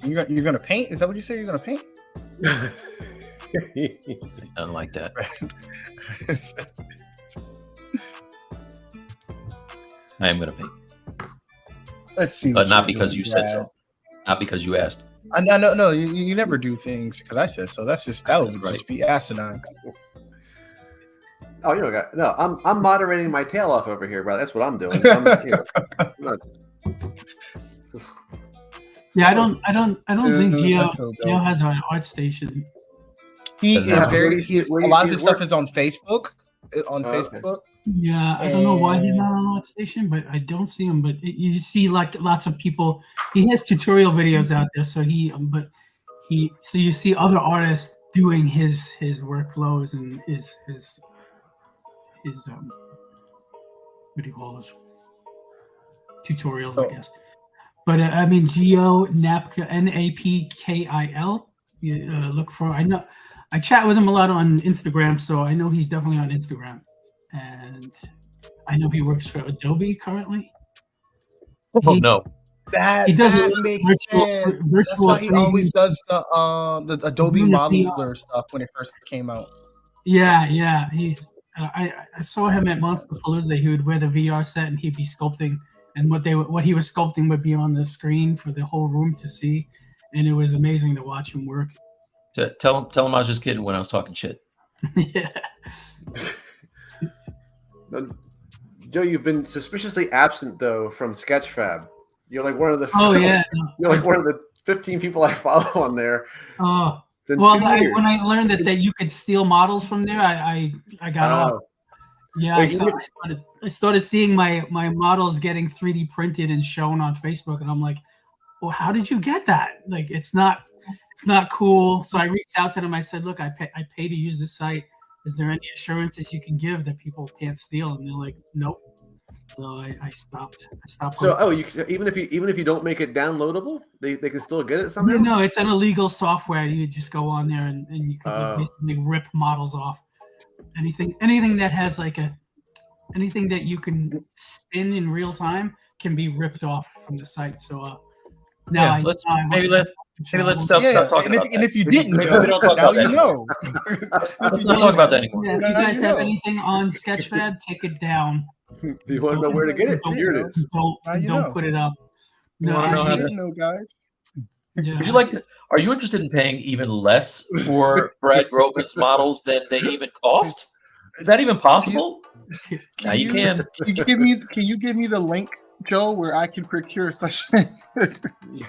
You're gonna paint? Is that what you say? You're gonna paint? Nothing like that. I am gonna paint. Let's see. But not because you said so. Not because you asked. No. You never do things because I said so. That would just be asinine. Oh, I'm moderating my tail off over here, bro. That's what I'm doing. Yeah, I don't think Geo has an art station. He Doesn't is have- very. Where do you see- where do A you lot see of his his stuff work? is on Facebook. On Oh, okay. Facebook. Yeah, I don't know why he's not on that station, but I don't see him. But you see, like lots of people, he has tutorial videos out there. So so you see other artists doing his workflows and his what do you call this? Tutorials, I guess. But I mean, Geo Napka, Napkil. Look for. I know. I chat with him a lot on Instagram, so I know he's definitely on Instagram, and I know he works for Adobe currently. Oh no. That, He does that it makes virtual- sense. That's virtual why he always 3D. does the Adobe Doing the Modeler stuff when it first came out. Yeah. He's. I saw him at Monster Palooza. He would wear the VR set and he'd be sculpting, and what he was sculpting would be on the screen for the whole room to see, and it was amazing to watch him work. Tell him I was just kidding when I was talking shit. Yeah. Joe, you've been suspiciously absent though from Sketchfab. You're like one of the. Oh yeah. You're like one of the 15 people I follow on there. Oh. It's been Well, 2 years. when I learned that you could steal models from there, I got off. Oh. Yeah, Wait, I started seeing my models getting 3D printed and shown on Facebook, and I'm like, well, how did you get that? Like, it's not cool. So I reached out to them. I said, look, I pay to use this site. Is there any assurances you can give that people can't steal? And they're like, nope. So I stopped. So posting. even if you don't make it downloadable, they can still get it somehow. Yeah, no, it's an illegal software. You just go on there and you can basically rip models off. Anything that has anything that you can spin in real time can be ripped off from the site. So now let's stop Yeah, talking about and that. if you didn't, Maybe we don't talk now about that you know. Let's not talk about that anymore. Yeah, if you guys have anything on Sketchfab, take it down. Do you want to know where to get it? Here it is. Now you Don't know. put it up. You wanna know You how to- didn't know, guys. Yeah. Would you like to, are you interested in paying even less for Brad Grogan's models than they even cost? Is that even possible? Now you can. Can you give me the link, Joe, where I can procure such?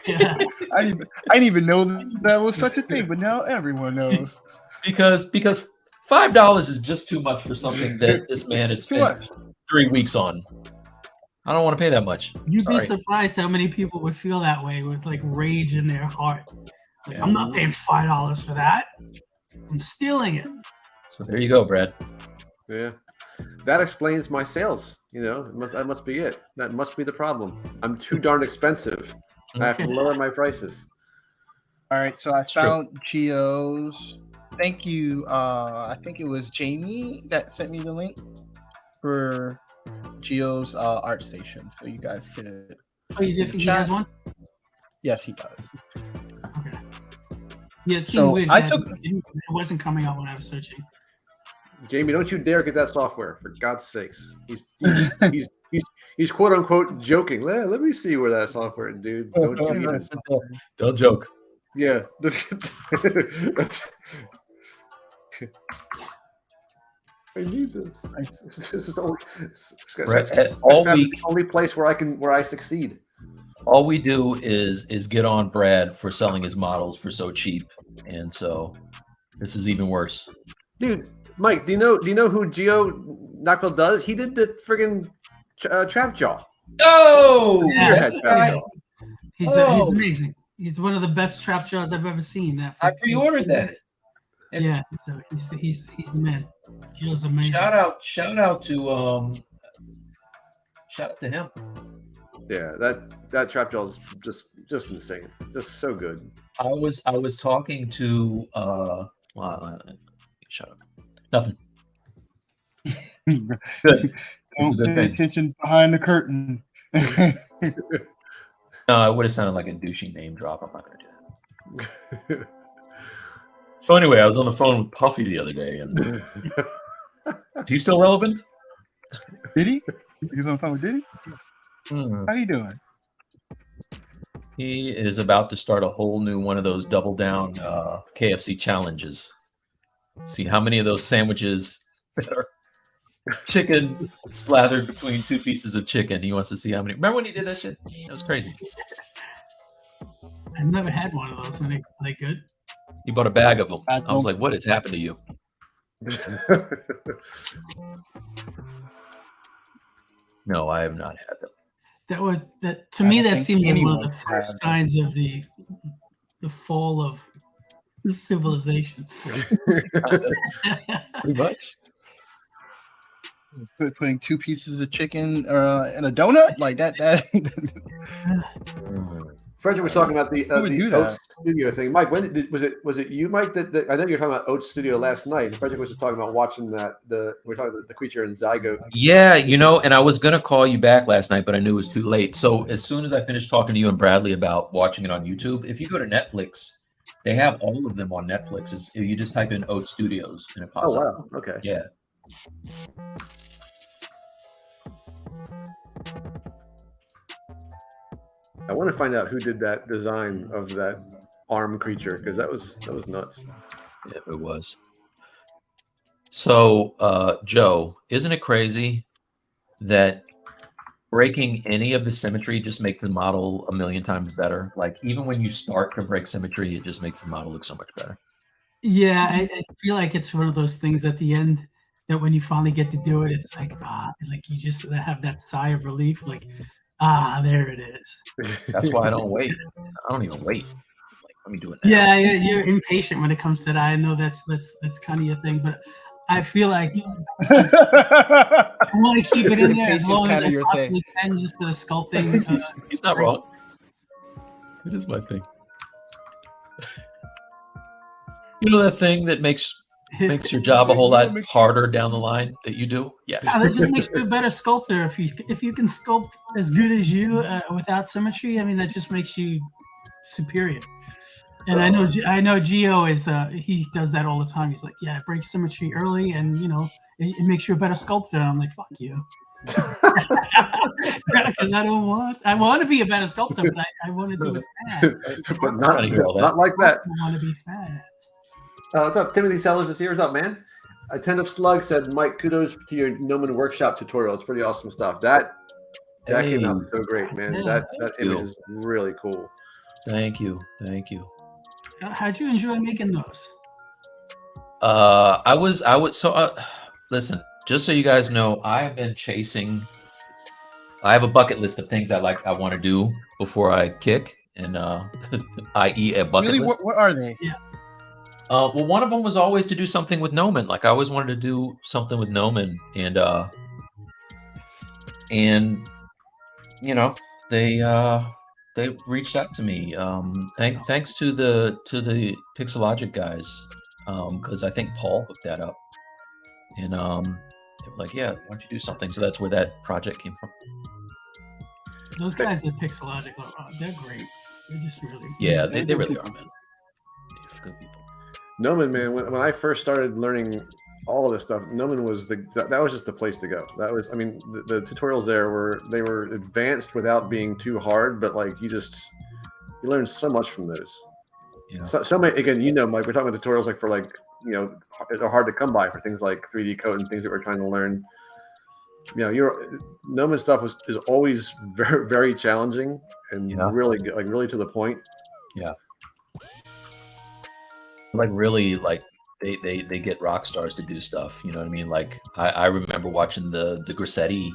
Yeah. I didn't even know that was such a thing, but now everyone knows. Because $5 is just too much for something that this man has Too spent much. 3 weeks on. I don't want to pay that much. You'd be Sorry. surprised how many people would feel that way with like rage in their heart. Like, Yeah. I'm not paying $5 for that. I'm stealing it. So there you go, Brad. Yeah, that explains my sales. You know, that must be it. That must be the problem. I'm too darn expensive. I have to lower my prices. All right, so I true. found Geo's. Thank you. I think it was Jamie that sent me the link for Geo's art station, so you guys could. Oh, you did think he has one? Yes, he does. Okay. Yeah, it seemed So weird. I that took- it wasn't coming up when I was searching. Jamie, don't you dare get that software, for God's sakes. He's quote unquote joking. Let me see where that software, dude. Don't you get it. Don't joke. Yeah. That's, I need this. This is all, Brett, all the week, only place where I succeed. all we do is get on Brad for selling his models for so cheap, and so this is even worse. Dude, Mike, do you know who Geo Knuckle does? He did the friggin' trap jaw. Oh, Yeah, that's the guy. He's Oh. amazing. He's one of the best trap jaws I've ever seen. That I pre-ordered that. Yeah, so he's the man. Gio's amazing. Shout out to him. Yeah, that trap jaw is just insane. Just so good. I was talking to shut up. Nothing. Good. Don't pay attention behind the curtain. No, it would have sounded like a douchey name drop. I'm not gonna do that. So anyway, I was on the phone with Puffy the other day, and is he still relevant? Did he? He's on the phone with Diddy? Hmm. How you doing? He is about to start a whole new one of those double down KFC challenges. See how many of those sandwiches that are chicken slathered between 2 pieces of chicken. He wants to see how many. Remember when he did that shit? That was crazy. I've never had one of those. Are they good? You bought a bag of them. Bag I was them. like, what has happened to you? No, I have not had them. That to me, don't that think seemed like one anyone of the first had signs of the fall of civilization. Pretty much. Putting 2 pieces of chicken in a donut like that. Frederick was talking about the would do that? Oats Studio thing. Mike, when was it you, Mike? That I know you were talking about Oats Studio last night. And Frederick was just talking about watching that. We're talking about the creature in Zygote. Yeah, you know, and I was gonna call you back last night, but I knew it was too late. So as soon as I finished talking to you and Bradley about watching it on YouTube, if you go to Netflix, they have all of them on Netflix. You just type in Oat Studios and it pops Oh up. wow, okay. Yeah. I want to find out who did that design of that arm creature because that was nuts. Yeah, it was. So, Joe, isn't it crazy that breaking any of the symmetry just makes the model a million times better? Like, even when you start to break symmetry, it just makes the model look so much better. Yeah, I feel like it's one of those things at the end that when you finally get to do it, it's like, like you just have that sigh of relief, like, there it is. That's why I don't wait. I don't even wait. Like, let me do it now. Yeah, you're impatient when it comes to that. I know that's kind of your thing, but I feel like I want to keep it in there as long as I possibly can, just for the sculpting. He's not wrong. It is my thing. You know that thing that makes your job a whole lot harder down the line that you do? Yes. Yeah, that just makes you a better sculptor. If you can sculpt as good as you without symmetry, I mean, that just makes you superior. And I know Gio is he does that all the time. He's like, yeah, break symmetry early, and you know it makes you a better sculptor. I'm like, fuck you, because I want to be a better sculptor, but I want to do it fast. But not like that. I want to be fast. What's up? Timothy Sellers is here. What's up, man? Attentive Slug said, Mike, kudos to your Gnomon workshop tutorial. It's pretty awesome stuff. That came out so great, man. Yeah, that image is really cool. Thank you. How'd you enjoy making those? I would. So listen, just so you guys know, I have been chasing. I have a bucket list of things I want to do before I kick, and i.e. a bucket list. What are they? Yeah. Well, one of them was always to do something with Gnomon. Like I always wanted to do something with Gnomon, and you know they reached out to me. Thanks to the Pixelogic guys, because I think Paul hooked that up, and they were like, "Yeah, why don't you do something?" So that's where that project came from. Those guys at Pixelogic, they're great. They're just really they really are, man. They're good people. Gnomon, man, when I first started learning all of this stuff, Gnomon was that was just the place to go. That was, I mean, the tutorials there were advanced without being too hard, but like you learn so much from those. Yeah. So many, again, like we're talking about tutorials like for like, they're hard to come by for things like 3D code and things that we're trying to learn. Your Gnomon stuff is always very, very challenging and really good, like really to the point. Yeah. Like really, like they get rock stars to do stuff. You know what I mean? Like I remember watching the Grassetti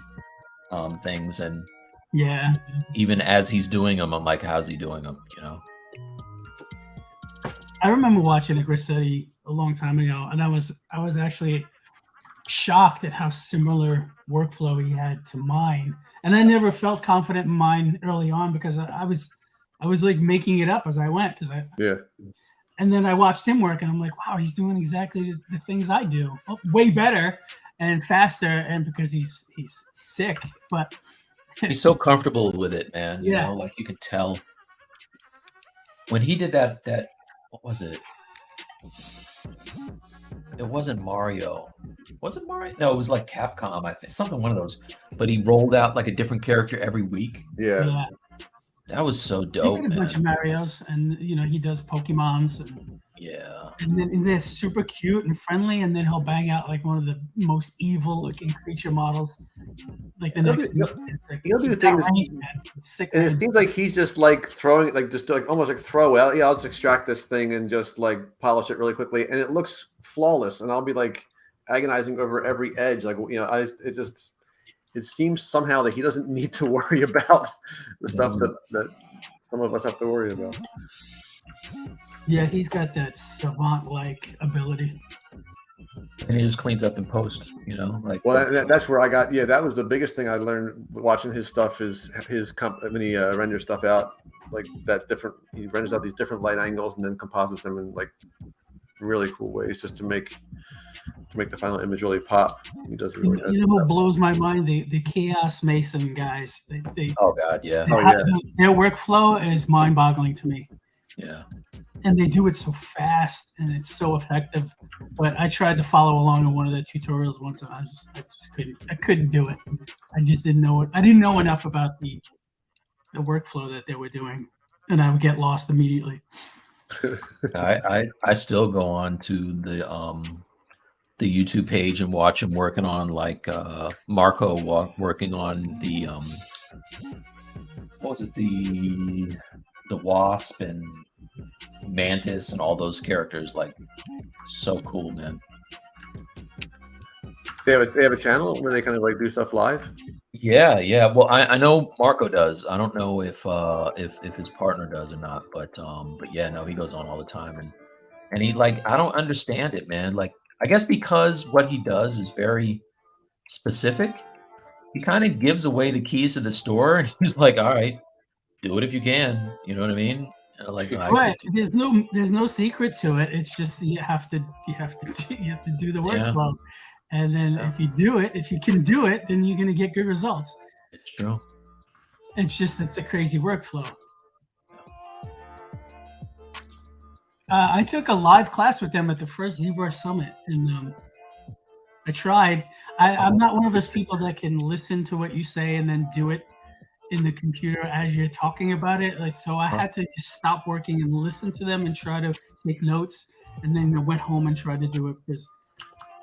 things, and even as he's doing them, I'm like, how's he doing them? You know. I remember watching a Grassetti a long time ago, and I was actually shocked at how similar workflow he had to mine. And I never felt confident in mine early on because I was like making it up as I went And then I watched him work, and I'm like, wow, he's doing exactly the things I do, way better and faster, and because he's sick, but he's so comfortable with it, man. You know, like you can tell when he did that. What was it? It wasn't Mario. Was it Mario? No, it was like Capcom, I think. One of those. But he rolled out like a different character every week. Yeah. That was so dope. He did a bunch of Marios, and he does Pokemons. And Yeah. And they're super cute and friendly, and then he'll bang out like one of the most evil looking creature models. Like the next week. He'll do He's got things, range, man. He's sick, and man. it seems like he's just like throwing, like just like almost like throw out. Yeah, I'll just extract this thing and just like polish it really quickly, and it looks flawless. And I'll be like agonizing over every edge, like it seems somehow that he doesn't need to worry about the stuff that some of us have to worry about. Yeah, he's got that savant-like ability. And he just cleans up in post, like. Well, that's where I got. Yeah, that was the biggest thing I learned watching his stuff. Is when he renders stuff out like that different. He renders out these different light angles and then composites them in like really cool ways, just to make the final image really pop. He does really. You know what blows my mind? The Chaos Mason guys. They Oh God, yeah. Their workflow is mind-boggling to me. Yeah. And they do it so fast and it's so effective. But I tried to follow along in one of their tutorials once, and I just couldn't do it. I just didn't know it. I didn't know enough about the workflow that they were doing, and I would get lost immediately. I still go on to the YouTube page and watch him working on like Marco working on the what was it, the Wasp and Mantis and all those characters. Like, so cool, man. They have a channel where they kind of like do stuff live. Yeah. Well, I know Marco does. I don't know if his partner does or not, but yeah, no, he goes on all the time, and he, like, I don't understand it, man. Like, I guess because what he does is very specific, he kind of gives away the keys to the store, and he's like, all right, do it if you can. You know what I mean? Like, right. There's no secret to it. It's just you have to do the workflow. Yeah. And then if you can do it, then you're gonna get good results. It's true. It's a crazy workflow. I took a live class with them at the first ZBrush Summit, and I tried. I'm not one of those people that can listen to what you say and then do it in the computer as you're talking about it. Like, so I had to just stop working and listen to them and try to take notes, and then I went home and tried to do it because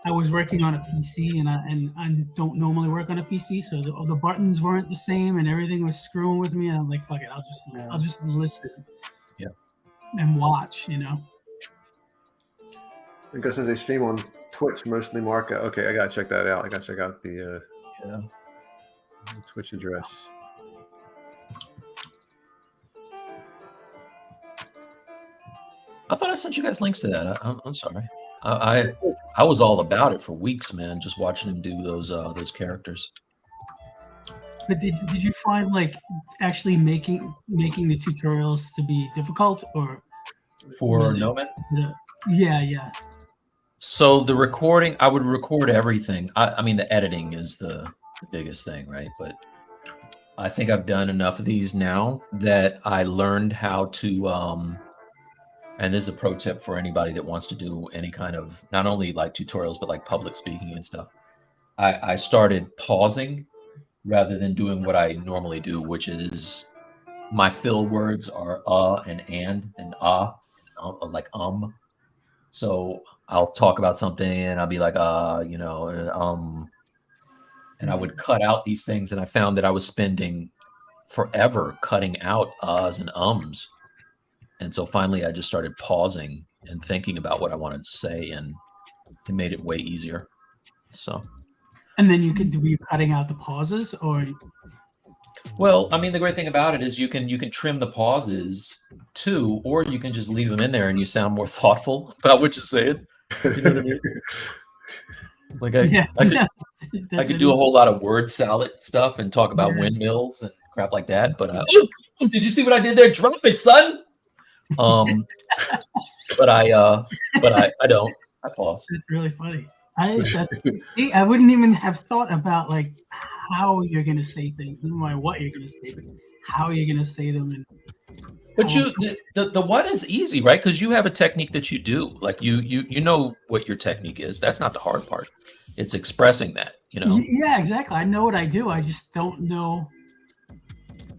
I was working on a PC, and I don't normally work on a PC, so the buttons weren't the same and everything was screwing with me. And I'm like, fuck it, I'll just listen. Yeah. And watch, Because since they stream on Twitch, mostly Marco. Okay, I gotta check that out. I gotta check out the Twitch address. I thought I sent you guys links to that. I'm sorry. I was all about it for weeks, man. Just watching him do those characters. But did you find like actually making the tutorials to be difficult, or for Noman? Yeah. So the recording, I would record everything. I mean, the editing is the biggest thing, right? But I think I've done enough of these now that I learned how to. And this is a pro tip for anybody that wants to do any kind of, not only like tutorials, but like public speaking and stuff. I started pausing rather than doing what I normally do, which is my fill words are and like So I'll talk about something and I'll be like, and I would cut out these things, and I found that I was spending forever cutting out uhs and ums. And so finally I just started pausing and thinking about what I wanted to say, and it made it way easier. So. And then were you cutting out the pauses, or? Well, I mean, the great thing about it is you can trim the pauses too, or you can just leave them in there and you sound more thoughtful about what you're saying. You know what I mean? Like I could do a whole lot of word salad stuff and talk about windmills and crap like that. But did you see what I did there? Drop it, son. But I don't. I pause. It's really funny. I wouldn't even have thought about like how you're gonna say things, no matter what you're gonna say, but how you're gonna say them. But the what is easy, right? Because you have a technique that you do. Like you know what your technique is. That's not the hard part. It's expressing that, Yeah, exactly. I know what I do. I just don't know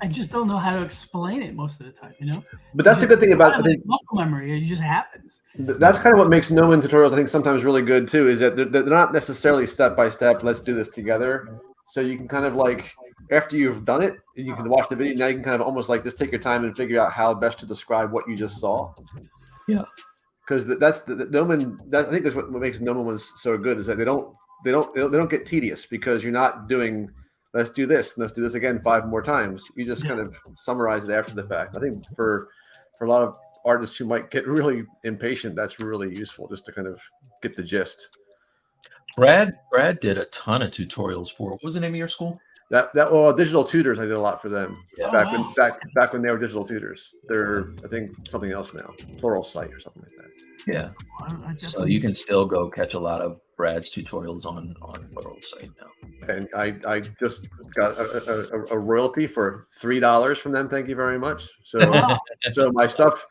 I just don't know how to explain it most of the time, you know. But that's the good thing about, I think, muscle memory. It just happens. That's kind of what makes no-win tutorials, I think, sometimes really good too. Is that they're not necessarily step by step. Let's do this together. So you can kind of like, after you've done it, you can watch the video. Now you can kind of almost like just take your time and figure out how best to describe what you just saw. Yeah. Because that's the no-win. I think that's what makes no-win ones so good, is that they don't get tedious, because you're not doing, let's do this and let's do this again 5 more times. You just kind of summarize it after the fact. I think for a lot of artists who might get really impatient, that's really useful, just to kind of get the gist. Brad did a ton of tutorials for, what was the name of your school? Well, Digital Tutors, I did a lot for them. Yeah. Back when they were Digital Tutors. They're, I think, something else now, Plural Site or something like that. Yeah. So you can still go catch a lot of Brad's tutorials on Plural Site now. And I just got a royalty for $3 from them. Thank you very much. So so my stuff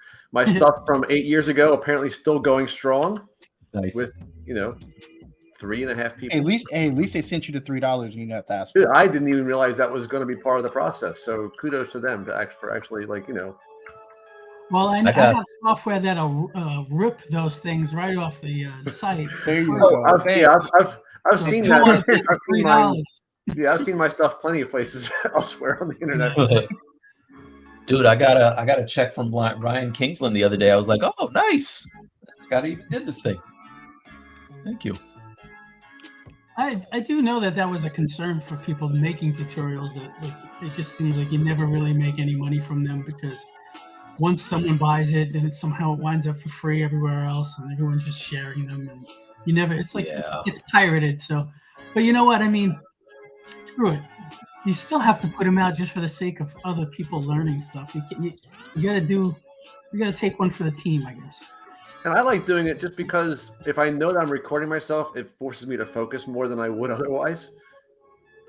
from 8 years ago apparently still going strong. Nice. With 3.5 people. At least they sent you the $3 and you didn't have to ask. Dude, I didn't even realize that was going to be part of the process. So kudos to them for actually, like, Well, I got software that'll rip those things right off the site. There you go. I've seen that. I've seen my stuff plenty of places elsewhere on the internet. Dude, I got a check from Ryan Kingsland the other day. I was like, oh, nice. I got even did this thing. Thank you. I do know that was a concern for people making tutorials. That it just seems like you never really make any money from them, because once someone buys it, then it somehow winds up for free everywhere else, and everyone's just sharing them, and you never. It's like it's pirated. So, but you know what I mean? Screw it. You still have to put them out just for the sake of other people learning stuff. You gotta take one for the team, I guess. And I like doing it just because if I know that I'm recording myself, it forces me to focus more than I would otherwise.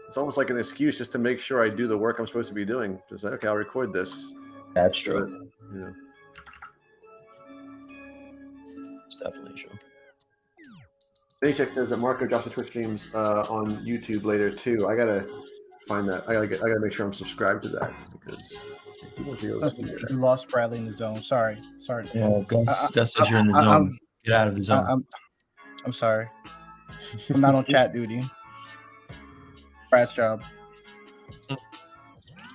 It's almost like an excuse just to make sure I do the work I'm supposed to be doing. Just like, okay, I'll record this. That's true. It's definitely true. Paycheck says that Marco drops the Twitch streams on YouTube later too. I gotta find that. I gotta make sure I'm subscribed to that, because You lost Bradley in the zone. Sorry. Yeah, Gus says you're in the zone. Get out of the zone. I'm sorry. I'm not on chat duty. Brad's job.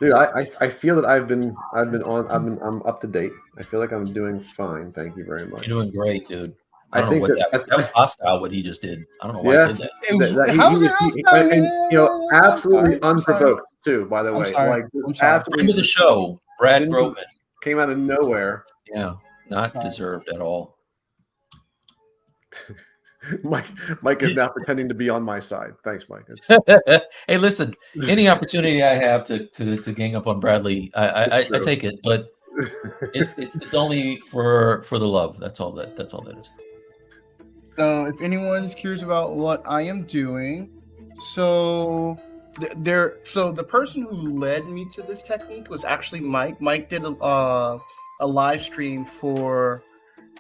Dude, I feel that I'm up to date. I feel like I'm doing fine. Thank you very much. You're doing great, dude. I think that was hostile what he just did. I don't know why he did that. Absolutely unprovoked too. By the way, Friend of the show, Brad Groveman, came out of nowhere. Yeah, not deserved at all. Mike is now pretending to be on my side. Thanks, Mike. Hey, listen, any opportunity I have to gang up on Bradley, I take it, but it's only for the love. That's all that is. So if anyone's curious about what I am doing, so the person who led me to this technique was actually Mike. Mike did a live stream for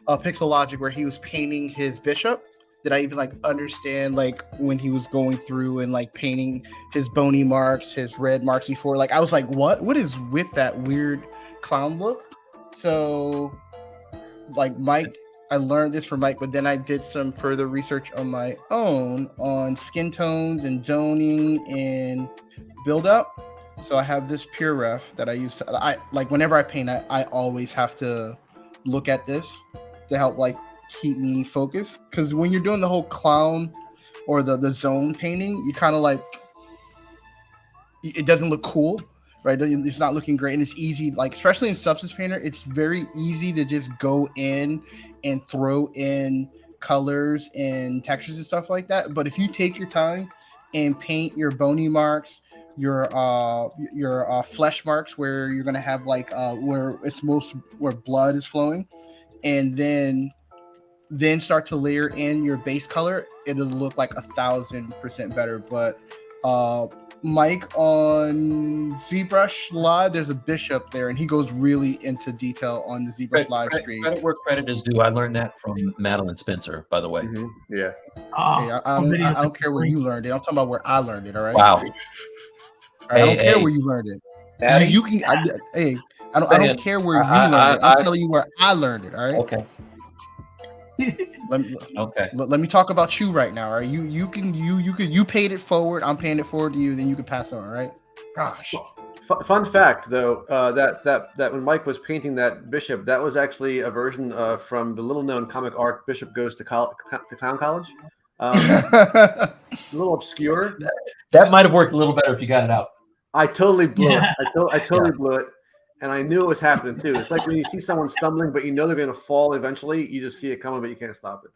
Pixel Logic where he was painting his bishop. Did I even understand when he was going through and painting his bony marks, his red marks before? I was like, what is with that weird clown look? So Mike, I learned this from Mike, but then I did some further research on my own on skin tones and zoning and build up. So I have this pure ref that I use. Whenever I paint, I always have to look at this to help keep me focused. Because when you're doing the whole clown or the zone painting, you kind of it doesn't look cool. Right, it's not looking great, and it's easy. Especially in Substance Painter, it's very easy to just go in and throw in colors and textures and stuff like that. But if you take your time and paint your bony marks, your flesh marks, where you're gonna have where blood is flowing, and then start to layer in your base color, it'll look 1,000% better. But Mike on ZBrush Live, there's a bishop there, and he goes really into detail on the ZBrush live stream. Credit where credit is due. I learned that from Madeline Spencer, by the way. Mm-hmm. Yeah. I don't care where you learned it. I'm talking about where I learned it. All right. Wow. I don't care where you learned it. Patty? You can. Hey, I Saying, don't care where you I- learned it. I- I'm telling you where I learned it. All right. Okay. Let, Okay. let me talk about you right now. All right. You paid it forward. I'm paying it forward to you. Then you can pass it on. All right. Gosh. Fun fact, though, that when Mike was painting that bishop, that was actually a version from the little-known comic art Bishop Goes to Clown College. A little obscure. That might have worked a little better if you got it out. I totally blew it. I totally Yeah. blew it, and I knew it was happening too. It's like when you see someone stumbling, but you know they're going to fall eventually. You just see it coming, but you can't stop it.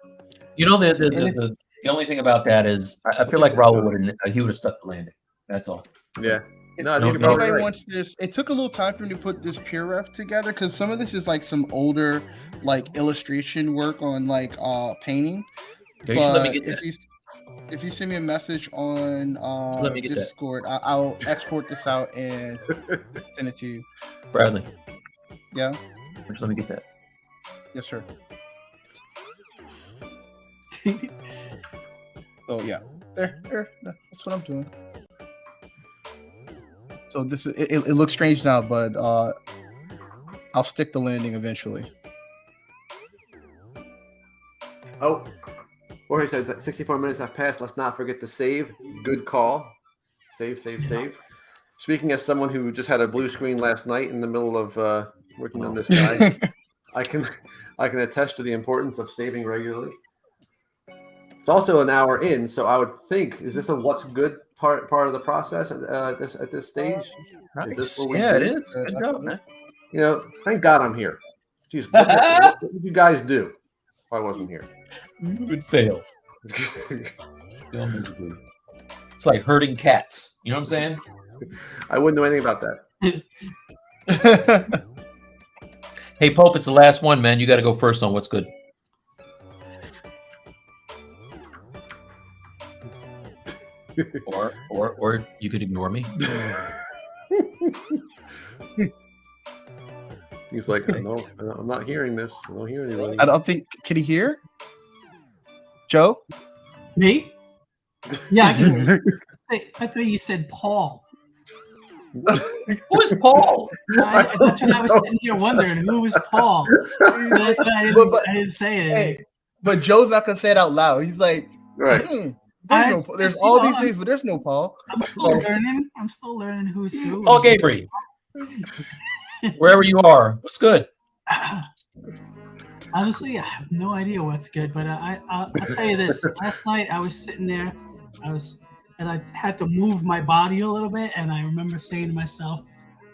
You know, the only thing about that is I feel like Raul would have stuck the landing. That's all. Yeah. No, If you're probably anybody right. wants this, it took a little time for me to put this pure ref together because some of this is like some older like illustration work on like painting. Yeah, you should let me But get that. if you send me a message on Let me get that. Discord, I'll export this out and send it to you. Bradley. Yeah. Just let me get that. Yes, sir. So yeah, there. That's what I'm doing. So this is it looks strange now, but I'll stick the landing eventually. Oh, Jorge said that 64 minutes have passed. Let's not forget to save. Good call. Save. Speaking as someone who just had a blue screen last night in the middle of working on this guy, I can attest to the importance of saving regularly. It's also an hour in, so I would think, is this a what's good part of the process at this stage? Is this what we Yeah, it do? is. Good job, man. You know, thank God I'm here. Jeez, what did you guys do if I wasn't here? You would fail. Fail miserably. It's like herding cats. You know what I'm saying? I wouldn't know anything about that. Hey, Pope, it's the last one, man. You got to go first on what's good. or you could ignore me. He's like, no, I'm not hearing this. I don't hear anything. I don't think. Can he hear? Joe? Me? Yeah, I can. I thought you said Paul. Who is Paul? That's what I was sitting here wondering. Who was Paul? That's why I didn't say it. Hey, but Joe's not gonna say it out loud. He's like, Right. there's all these things, but there's no Paul. I'm still learning. I'm still learning who's who. Paul Gabriel. Wherever you are, what's good? Honestly, I have no idea what's good, but I'll tell you this. Last night I was sitting there, and I had to move my body a little bit, and I remember saying to myself,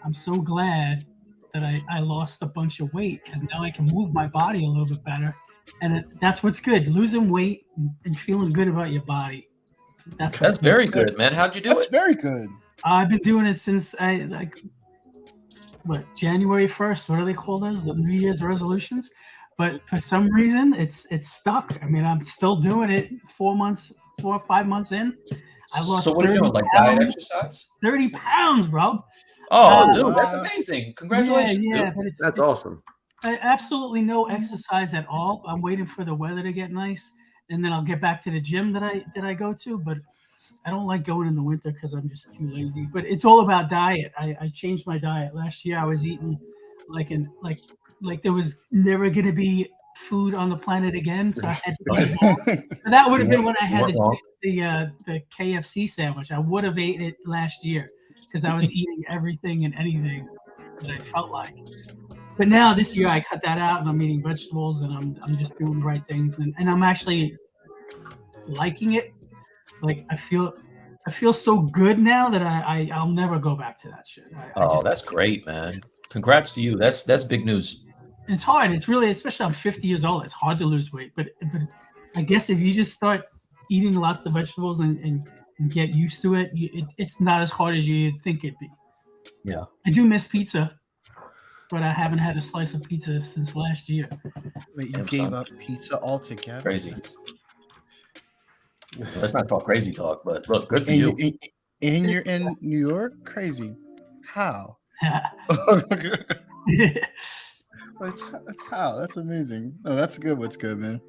I'm so glad that I lost a bunch of weight because now I can move my body a little bit better. And that's what's good. Losing weight and feeling good about your body. That's very good, man. How'd you do That's it? very good. I've been doing it since January 1st. What do they call those? The New Year's resolutions. But for some reason, it's stuck. I mean, I'm still doing it 4 or 5 months in. I lost. So what are you doing? Like diet exercise? 30 pounds, bro. Oh, dude, that's amazing! Congratulations. Yeah, dude. but That's awesome. absolutely no exercise at all. I'm waiting for the weather to get nice, and then I'll get back to the gym that I go to. But I don't like going in the winter because I'm just too lazy. But it's all about diet. I changed my diet last year. I was eating like there was never going to be food on the planet again. So I had to that would have been when I had the KFC sandwich. I would have ate it last year because I was eating everything and anything that I felt like. But now this year I cut that out and I'm eating vegetables and I'm just doing the right things and I'm actually liking it. Like I feel so good now that I'll never go back to that shit. That's great, man. Congrats to you. That's big news. It's hard. It's really, especially I'm 50 years old. It's hard to lose weight. But I guess if you just start eating lots of vegetables and get used to it, it's not as hard as you'd think it'd be. Yeah. I do miss pizza, but I haven't had a slice of pizza since last year. Wait, you gave up pizza altogether? Crazy. Let's not talk crazy talk, but look, good for you. And you're in New York? Crazy. How? That's how. That's amazing. No, that's good. What's good, man?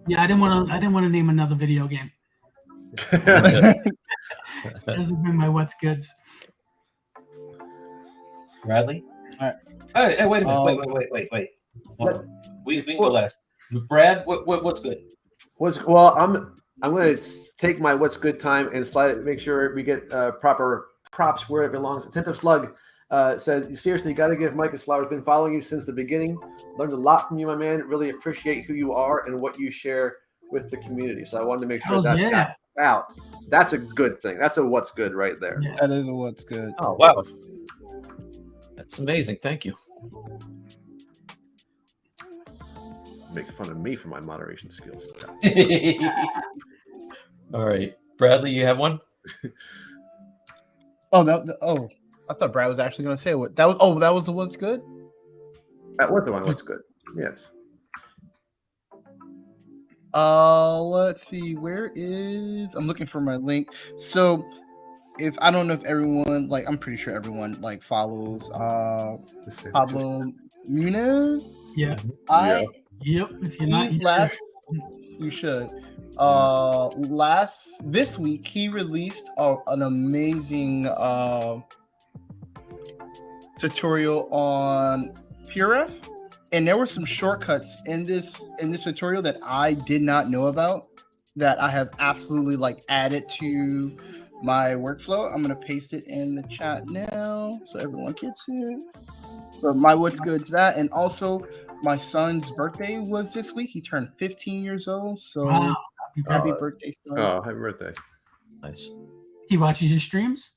Yeah, I didn't want to name another video game. Those have been my what's goods. Bradley. All right. Hey, wait a minute. Wait. Hold on. We can go last. Brad, what's good? I'm going to take my what's good time and slide it. Make sure we get proper props where it belongs. Attentive Slug said, seriously, you got to give Mike his flowers. Been following you since the beginning. Learned a lot from you, my man. Really appreciate who you are and what you share with the community. So I wanted to make sure that's got out. That's a good thing. That's a what's good right there. Yeah. That is a what's good. Oh, wow. That's amazing. Thank you. Making fun of me for my moderation skills. All right. Bradley, you have one? I thought Brad was actually going to say what that was. Oh, that was the what's good? That was the one. What's good? Yes. Let's see. I'm looking for my link. So if I don't know if everyone, like, I'm pretty sure everyone like follows Pablo Munez. Yeah. Yep. If you're not, you should. This week he released an amazing tutorial on PureF, and there were some shortcuts in this tutorial that I did not know about that I have absolutely like added to my workflow. I'm gonna paste it in the chat now so everyone gets it. But my what's good's that, and also my son's birthday was this week. He turned 15 years old. So happy birthday, son. Oh, happy birthday. Nice. He watches your streams?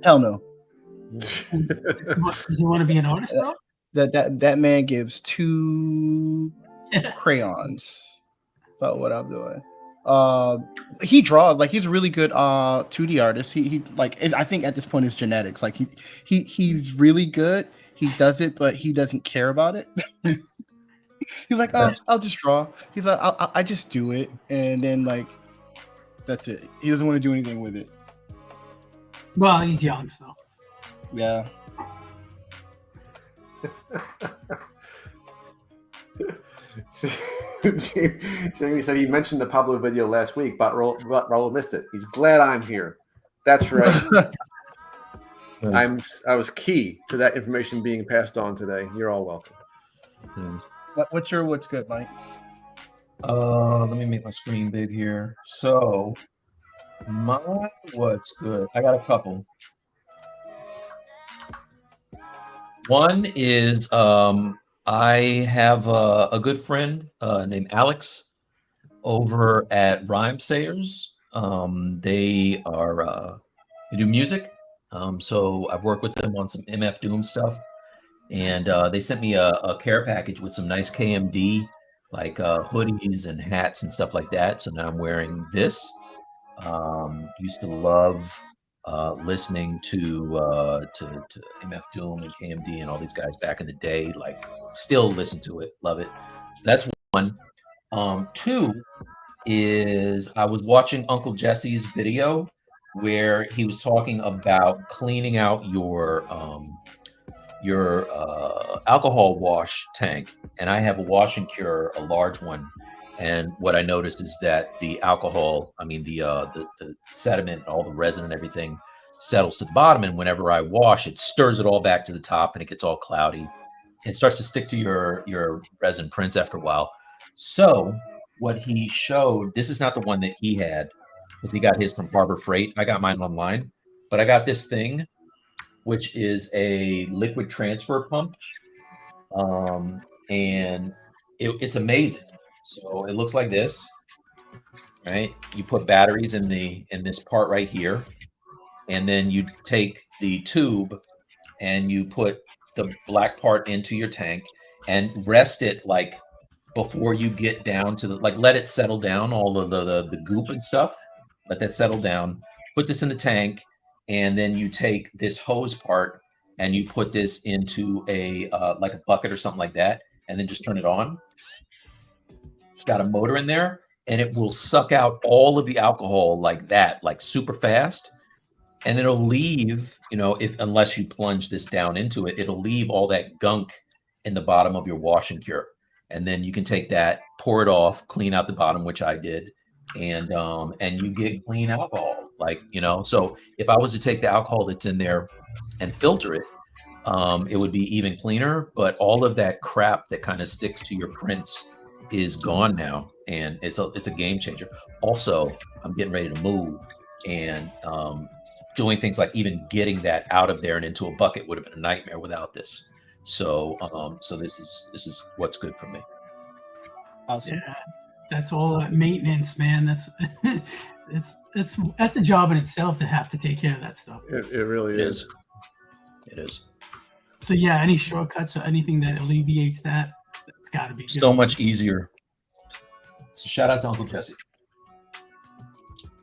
Hell no. Does he want to be an artist though? That man gives 2 crayons about what I'm doing. He draws, like, he's a really good 2D artist. He like, I think at this point it's genetics. Like he's really good. He does it, but he doesn't care about it. He's like, oh, I'll just draw. He's like, I just do it, and then like, that's it. He doesn't want to do anything with it. Well, he's young, so. Yeah. Jamie said he mentioned the Pablo video last week, but Raul missed it. He's glad I'm here. That's right. Nice. I was key to that information being passed on today. You're all welcome. What's good, Mike? Let me make my screen big here. So, my what's good? I got a couple. One is I have a good friend named Alex over at Rhyme Sayers. They do music. So I've worked with them on some MF Doom stuff, and they sent me a care package with some nice KMD, like hoodies and hats and stuff like that. So now I'm wearing this. Used to love listening to MF Doom and KMD and all these guys back in the day. Like, still listen to it, love it. So that's one. Two is I was watching Uncle Jesse's video where he was talking about cleaning out your alcohol wash tank, and I have a wash and cure, a large one. And what I noticed is that the alcohol, the sediment, all the resin and everything settles to the bottom. And whenever I wash, it stirs it all back to the top and it gets all cloudy. It starts to stick to your resin prints after a while. So what he showed, this is not the one that he had, because he got his from Harbor Freight. I got mine online, but I got this thing, which is a liquid transfer pump. And it's amazing. So it looks like this, right? You put batteries in this part right here, and then you take the tube and you put the black part into your tank and rest it like before you get down to let it settle down, all of the goop and stuff. Let that settle down. Put this in the tank, and then you take this hose part and you put this into a like a bucket or something like that, and then just turn it on. It's got a motor in there, and it will suck out all of the alcohol like that, like super fast. And it'll leave, unless you plunge this down into it, it'll leave all that gunk in the bottom of your wash and cure. And then you can take that, pour it off, clean out the bottom, which I did. And you get clean alcohol, So if I was to take the alcohol that's in there and filter it, it would be even cleaner. But all of that crap that kind of sticks to your prints is gone now, and it's a game changer. Also, I'm getting ready to move, and doing things like even getting that out of there and into a bucket would have been a nightmare without this. So so this is what's good for me. Awesome. Yeah, that's all that maintenance, man. That's that's a job in itself to have to take care of that stuff. It really is. It is. So yeah, any shortcuts or anything that alleviates that, it's got to be good. So much easier. So shout out to Uncle Jesse.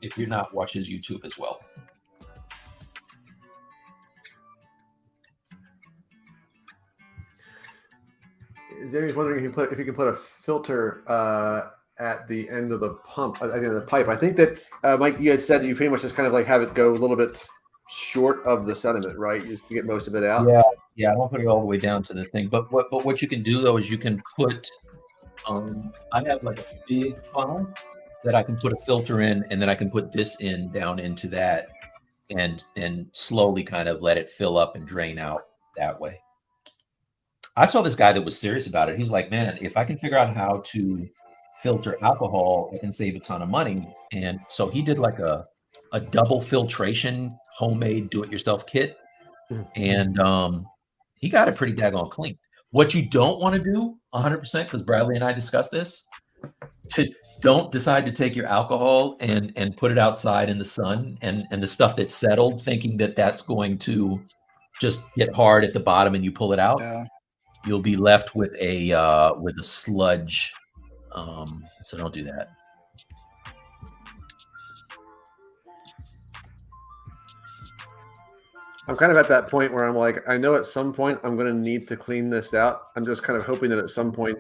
If you're not, watch his YouTube as well. Jamie's wondering if you can put a filter at the end of the pump, at the end of the pipe. I think that Mike, you had said that you pretty much just kind of like have it go a little bit short of the sediment, right? Just to get most of it out. Yeah. I don't put it all the way down to the thing, but what you can do though is you can put. I have like a big funnel that I can put a filter in, and then I can put this in down into that, and slowly kind of let it fill up and drain out that way. I saw this guy that was serious about it. He's like, man, if I can figure out how to filter alcohol, I can save a ton of money. And so he did like a double filtration homemade do-it-yourself kit, and he got it pretty daggone clean. What you don't want to do 100%, because Bradley and I discussed this, don't decide to take your alcohol and put it outside in the sun and the stuff that's settled, thinking that that's going to just get hard at the bottom and you pull it out. Yeah. You'll be left with a sludge. So don't do that. I'm kind of at that point where I'm like, I know at some point I'm going to need to clean this out. I'm just kind of hoping that at some point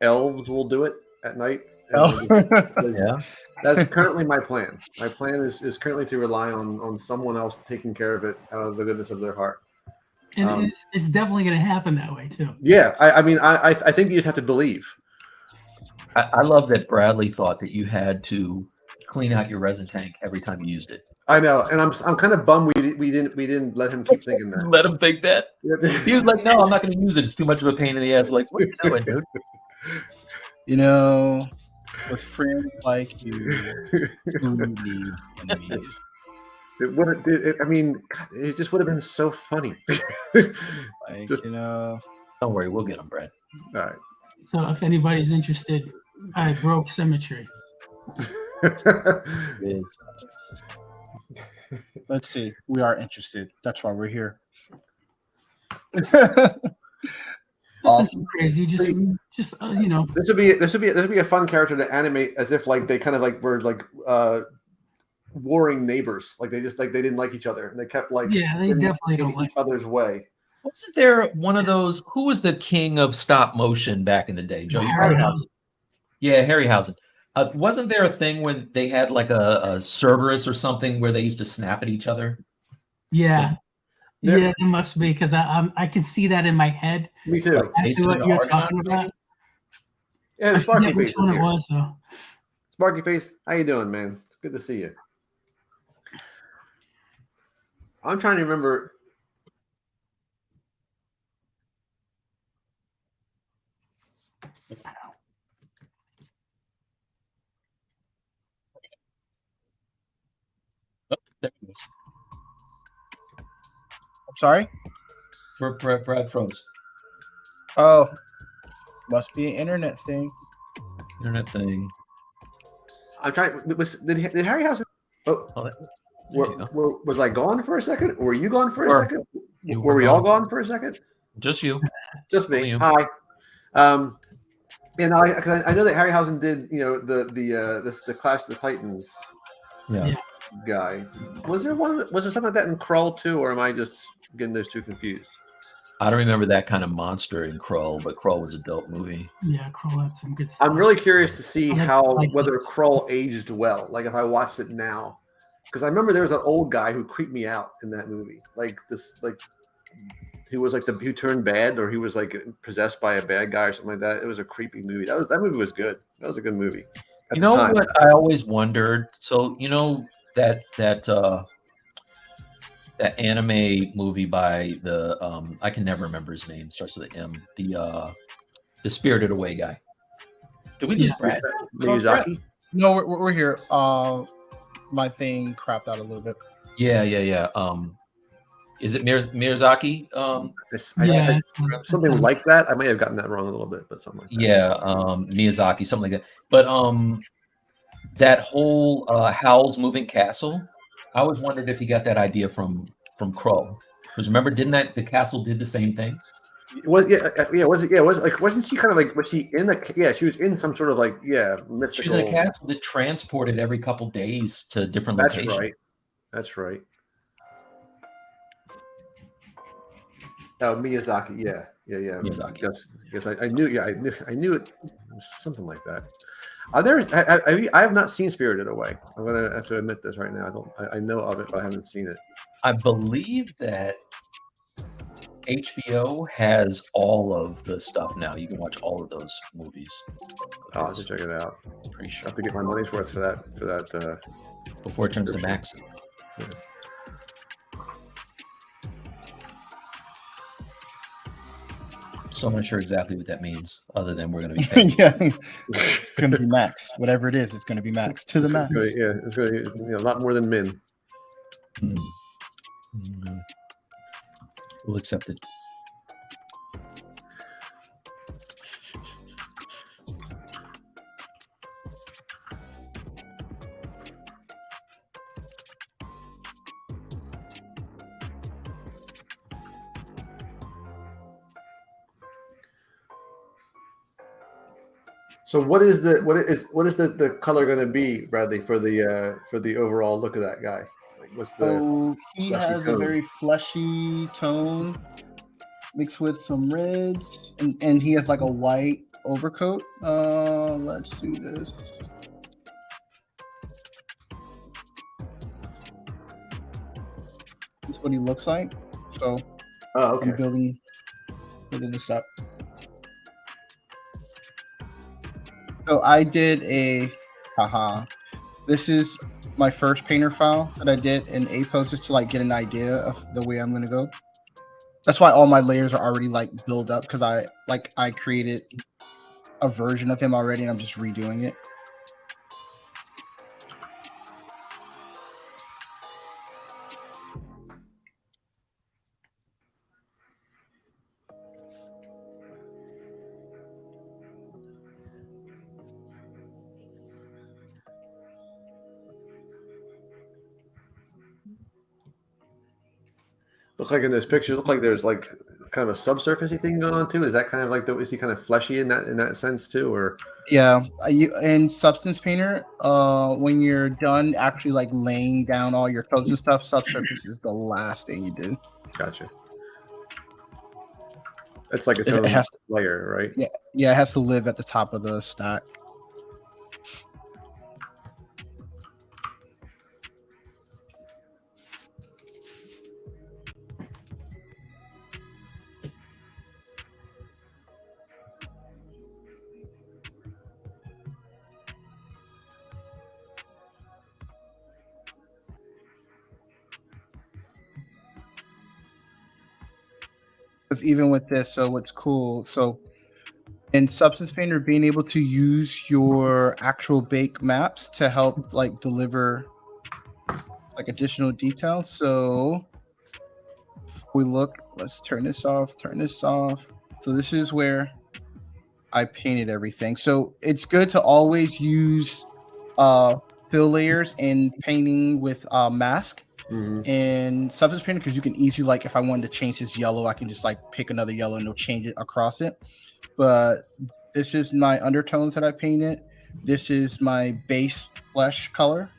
elves will do it at night. Yeah. That's currently my plan. My plan is currently to rely on someone else taking care of it out of the goodness of their heart. And it's definitely going to happen that way too. Yeah, I mean, I think you just have to believe. I love that Bradley thought that you had to clean out your resin tank every time you used it. I know, and I'm kind of bummed we didn't let him keep thinking that. Let him think that. He was like, "No, I'm not going to use it. It's too much of a pain in the ass." Like, what are you doing, dude? You know, with friends like you, who needs enemies? I mean, it just would have been so funny. Like, Just- you know, Don't worry, we'll get him, Brad. All right. So if anybody's interested, I broke symmetry. let's see. We are interested. That's why we're here. Awesome. Crazy. Just you know. This would be a fun character to animate as if like they kind of like were like warring neighbors. Like they didn't like each other and they kept like They definitely don't each like other's way. Wasn't there one of those? Who was the king of stop motion back in the day? Joe, you probably know. Yeah, Harryhausen. Wasn't there a thing where they had like a Cerberus or something where they used to snap at each other? Yeah, it must be because I can see that in my head. Me too. Exactly what you're talking about. Yeah, Sparky Face which one is it here. was though. Sparky Face, how you doing, man? It's good to see you. I'm trying to remember. There it goes. I'm sorry. Brad froze. Oh, must be an internet thing. Internet thing. I'm trying. Did Harryhausen? Oh, Oh, there you go. was I gone for a second? Were you gone for a second? You Were were we all gone. gone for a second? Just you. Just Only me. you. Hi. And I know that Harryhausen did, you know, the Clash of the Titans Yeah. guy. Was there something like that in Krull too, or am I just getting those two confused? I don't remember that kind of monster in Krull, but Krull was a dope movie. Yeah, Kroll had some good stuff. I'm really curious to see like whether this. Krull aged well. Like if I watched it now, because I remember there was an old guy who creeped me out in that movie. Like this, like he was like who turned bad, or he was like possessed by a bad guy or something like that. It was a creepy movie. That movie was good. That was a good movie. You know what I always wondered? So you know that that anime movie by the I can never remember his name. Starts with an M. The Spirited Away guy. Did we lose Yeah. Brad? We lost Brad? Miyazaki. No, we're here. My thing crapped out a little bit. Yeah. Is it Miyazaki? Yeah, Something like that. I may have gotten that wrong a little bit, but something like that. Yeah, Miyazaki, something like that. But that whole Howl's Moving Castle, I always wondered if he got that idea from Crow. Because remember, didn't the castle did the same thing? Was wasn't she kind of like, was she in she was in some sort of like mystical. She was in a castle that transported every couple days to different That's locations. right. That's right. Oh, Miyazaki. Yeah. Miyazaki. Yes, I knew. Yeah, I knew it. Was something like that. I have not seen Spirited Away. I'm gonna have to admit this right now. I know of it, but I haven't seen it. I believe that HBO has all of the stuff now. You can watch all of those movies. I'll have to check it out. Pretty I sure. have to get my money's worth for that. Before it turns to Max. Yeah. So I'm not sure exactly what that means, other than we're going to be paying. Yeah, it's going to be max. Whatever it is, it's going to be max to the max. It's going to be a lot more than Min. We'll accept it. So what is the color going to be, Bradley, for the overall look of that guy? Like, what's the? So he fleshy has a tone? very fleshy tone mixed with some reds, and he has like a white overcoat. Let's do this. That's what he looks like. So Okay. I'm building this up. So I did this is my first painter file that I did in APOS just to like get an idea of the way I'm gonna go. That's why all my layers are already like built up, because I created a version of him already and I'm just redoing it. Looks like in this picture, look like there's like kind of a subsurfacey thing going on too. Is that kind of like is he kind of fleshy in that sense too, or? Yeah, in Substance Painter, when you're done actually like laying down all your codes and stuff, subsurface is the last thing you do. Gotcha. It's like its It own has to- layer, right? Yeah, it has to live at the top of the stack. Because even with this, so what's cool, so in Substance Painter, being able to use your actual bake maps to help like deliver like additional details. So if we look, let's turn this off. So this is where I painted everything. So it's good to always use fill layers in painting with mask. In Substance Painter, because you can easily, like, if I wanted to change this yellow, I can just like pick another yellow and it'll change it across it. But this is my undertones that I painted. This is my base flesh color.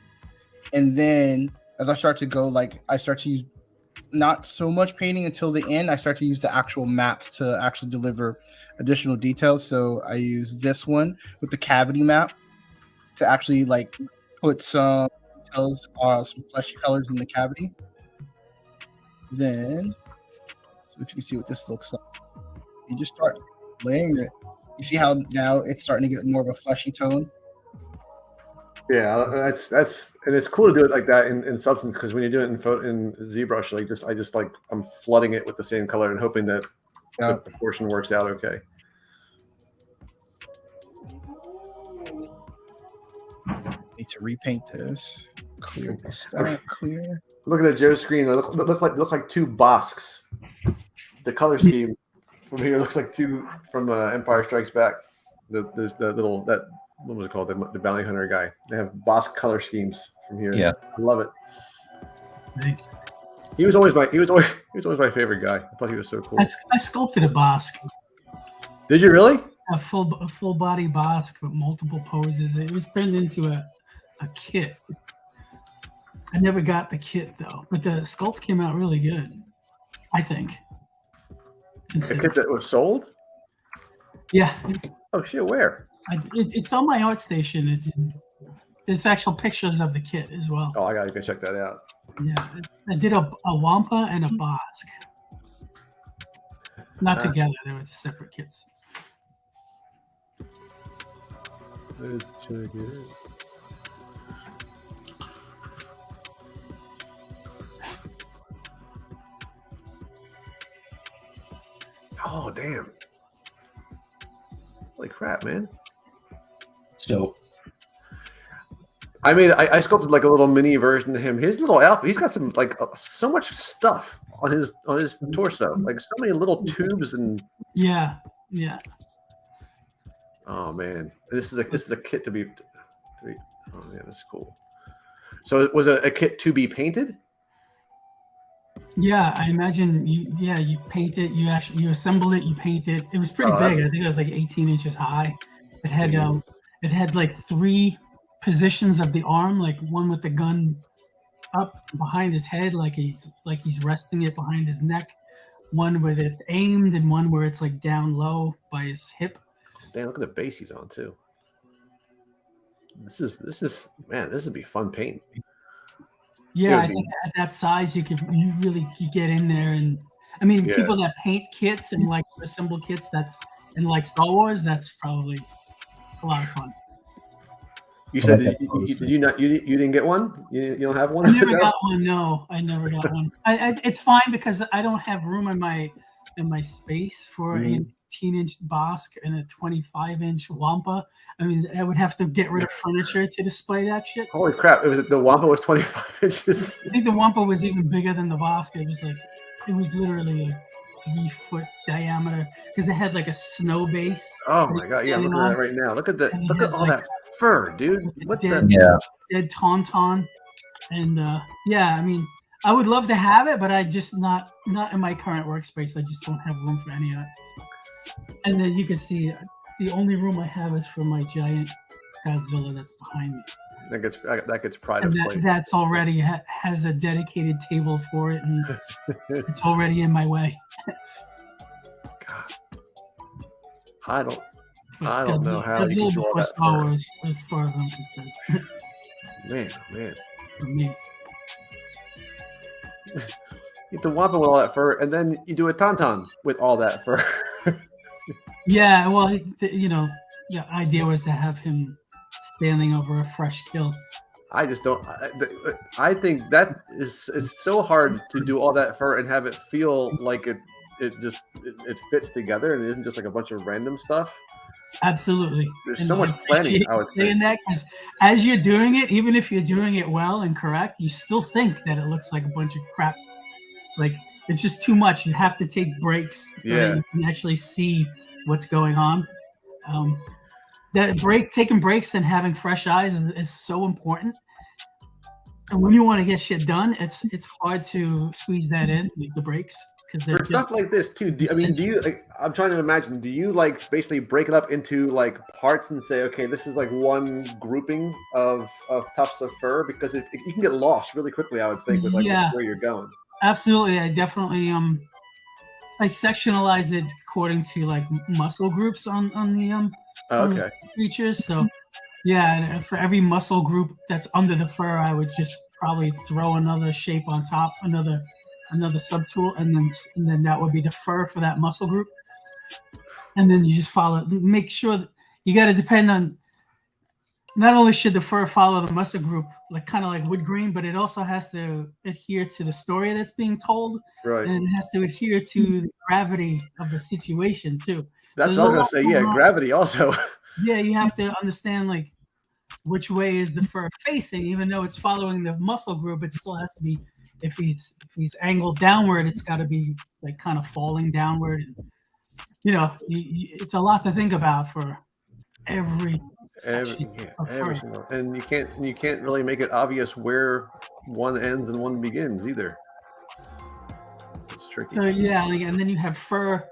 And then as I start to go, like, I start to use not so much painting until the end. I start to use the actual maps to actually deliver additional details. So I use this one with the cavity map to actually like put some details, some fleshy colors in the cavity. Then, so if you can see what this looks like, you just start layering it. You see how now it's starting to get more of a fleshy tone? Yeah, that's and it's cool to do it like that in Substance, because when you do it in ZBrush, like I'm flooding it with the same color and hoping that the proportion works out okay. Need to repaint this. Clear this out. Clear. Look at that Joe screen. They look like two Bosks. The color scheme from here looks like two from Empire Strikes Back. There's the little what was it called? The bounty hunter guy. They have Bosk color schemes from here. Yeah, I love it. Thanks. He was always my my favorite guy. I thought he was so cool. I sculpted a Bosk. Did you really? A full body Bosk with multiple poses. It was turned into a kit. I never got the kit though, but the sculpt came out really good, I think. A kit that was sold? Yeah. Oh shit, where? It's on my ArtStation. There's actual pictures of the kit as well. Oh, I gotta go check that out. Yeah, I did a Wampa and a Bosk. Not together, they were separate kits. Let's check it out. Oh damn! Holy crap, man! so I sculpted like a little mini version of him. His little outfit. He's got some so much stuff on his torso. Like so many little tubes and. Yeah. Oh man, this is a kit to be. Oh man, that's cool. So was it a kit to be painted? Yeah, I imagine you paint it, you assemble it, you paint it. It was pretty big. I think it was like 18 inches high. It had like 3 positions of the arm, like one with the gun up behind his head, like he's resting it behind his neck, one where it's aimed, and one where it's like down low by his hip. Damn, look at the base he's on too. This is man, this would be fun paint. Yeah, I think at that size you really get in there, and I mean people that paint kits and like assemble kits, that's and like Star Wars, that's probably a lot of fun. You said you didn't get one? You don't have one? I never got one. No, I never got one. It's fine because I don't have room in my space for a 18-inch Bosk and a 25-inch Wampa. I mean, I would have to get rid of furniture to display that shit. Holy crap! The Wampa was 25 inches. I think the Wampa was even bigger than the Bosk. It was literally a 3-foot diameter because it had like a snow base. Oh my god! Yeah, I'm looking at it right now. Look at all that fur, dude. What the? Yeah. Dead tauntaun, and I mean, I would love to have it, but I just not in my current workspace. I just don't have room for any of it. And then you can see the only room I have is for my giant Godzilla that's behind me. That gets pride of place. That's already has a dedicated table for it, and it's already in my way. God, I don't know how you can do all that. Star Wars, as far as I'm concerned. Man. For me. You get the Wampa with all that fur, and then you do a tauntaun with all that fur. Yeah, well, the idea was to have him standing over a fresh kill. I just don't. I think that it's so hard to do all that fur and have it feel like it fits together and it isn't just like a bunch of random stuff. Absolutely. There's so much planning. I would think that because as you're doing it, even if you're doing it well and correct, you still think that it looks like a bunch of crap. Like it's just too much. You have to take breaks so that you can actually see what's going on. Taking breaks and having fresh eyes is so important. And when you want to get shit done, it's hard to squeeze that in, like the breaks. For stuff like this too, do you I'm trying to imagine, do you like basically break it up into like parts and say, okay, this is like one grouping of tufts of fur? Because you can get lost really quickly, I would think, with like where you're going. Absolutely. I definitely I sectionalized it according to like muscle groups on the creatures. So yeah, for every muscle group that's under the fur, I would just probably throw another shape on top, another subtool, and then that would be the fur for that muscle group. And then you just follow. Make sure that you got to depend on not only should the fur follow the muscle group, like kind of like wood grain, but it also has to adhere to the story that's being told, Right. and it has to adhere to the gravity of the situation too. That's So what I was gonna say. Yeah, gravity also. Yeah, you have to understand like which way is the fur facing, even though it's following the muscle group. It still has to be, if he's angled downward, it's got to be like kind of falling downward. You know, it's a lot to think about for every single, and you can't really make it obvious where one ends and one begins either. It's tricky. So yeah, like, and then you have fur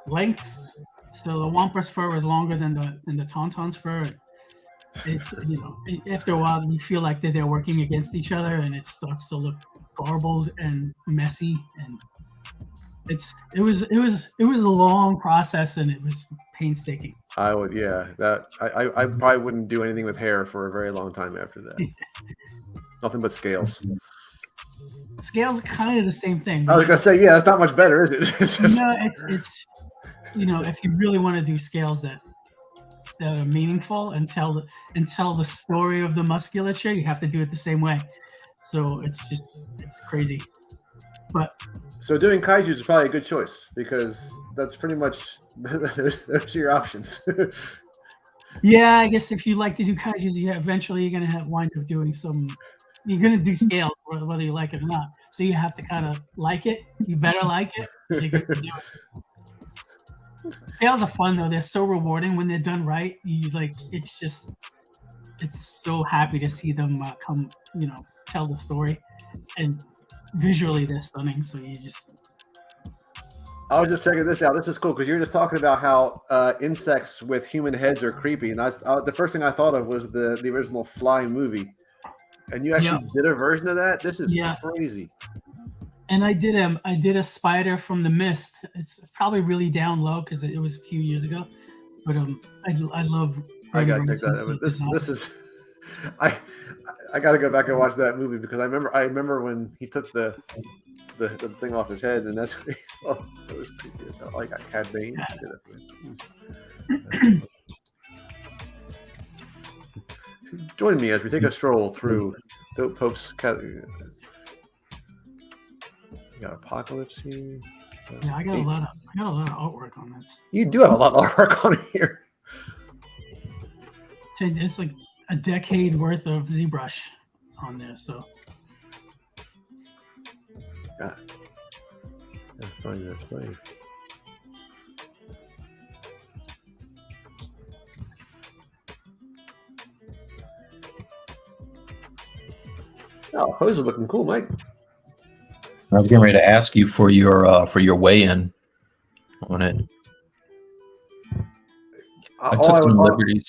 lengths. So the Wampas fur is longer than the Tauntaun's fur. It's, you know, after a while you feel like they're working against each other, and it starts to look garbled and messy, and it was a long process, and it was painstaking. I would, yeah. That I probably wouldn't do anything with hair for a very long time after that. Nothing but scales. Scales are kind of the same thing. I was gonna say, yeah, it's not much better, is it? It's just... No, it's you know, if you really want to do scales that are meaningful and tell the story of the musculature, you have to do it the same way. So it's crazy. But so doing kaijus is probably a good choice, because that's pretty much those are your options. Yeah, I guess if you like to do kaijus, eventually you're gonna wind up doing you're gonna do scales whether you like it or not. So you have to kind of like it. You better like it. You get to do it. Scales are fun though. They're so rewarding when they're done right. It's so happy to see them come, you know, tell the story, and visually they're stunning. So I was just checking this out. This is cool because you're just talking about how insects with human heads are creepy, and the first thing I thought of was the original Fly movie, and you actually did a version of that. This is crazy. And I did a spider from The Mist. It's probably really down low because it was a few years ago, but I love. I gotta check that out. This is I gotta go back and watch that movie because I remember when he took the thing off his head, and that's what he saw. It was creepy as hell. I got Cad Bane. Join me as we take a stroll through Dope Pope's got Apocalypse here. Yeah, I got a lot of artwork on this. You do have a lot of artwork on here. It's like a decade worth of ZBrush on there. So. Yeah. That's funny. That's funny. Oh, those are looking cool, Mike. I was getting ready to ask you for your weigh-in on it. I took some liberties.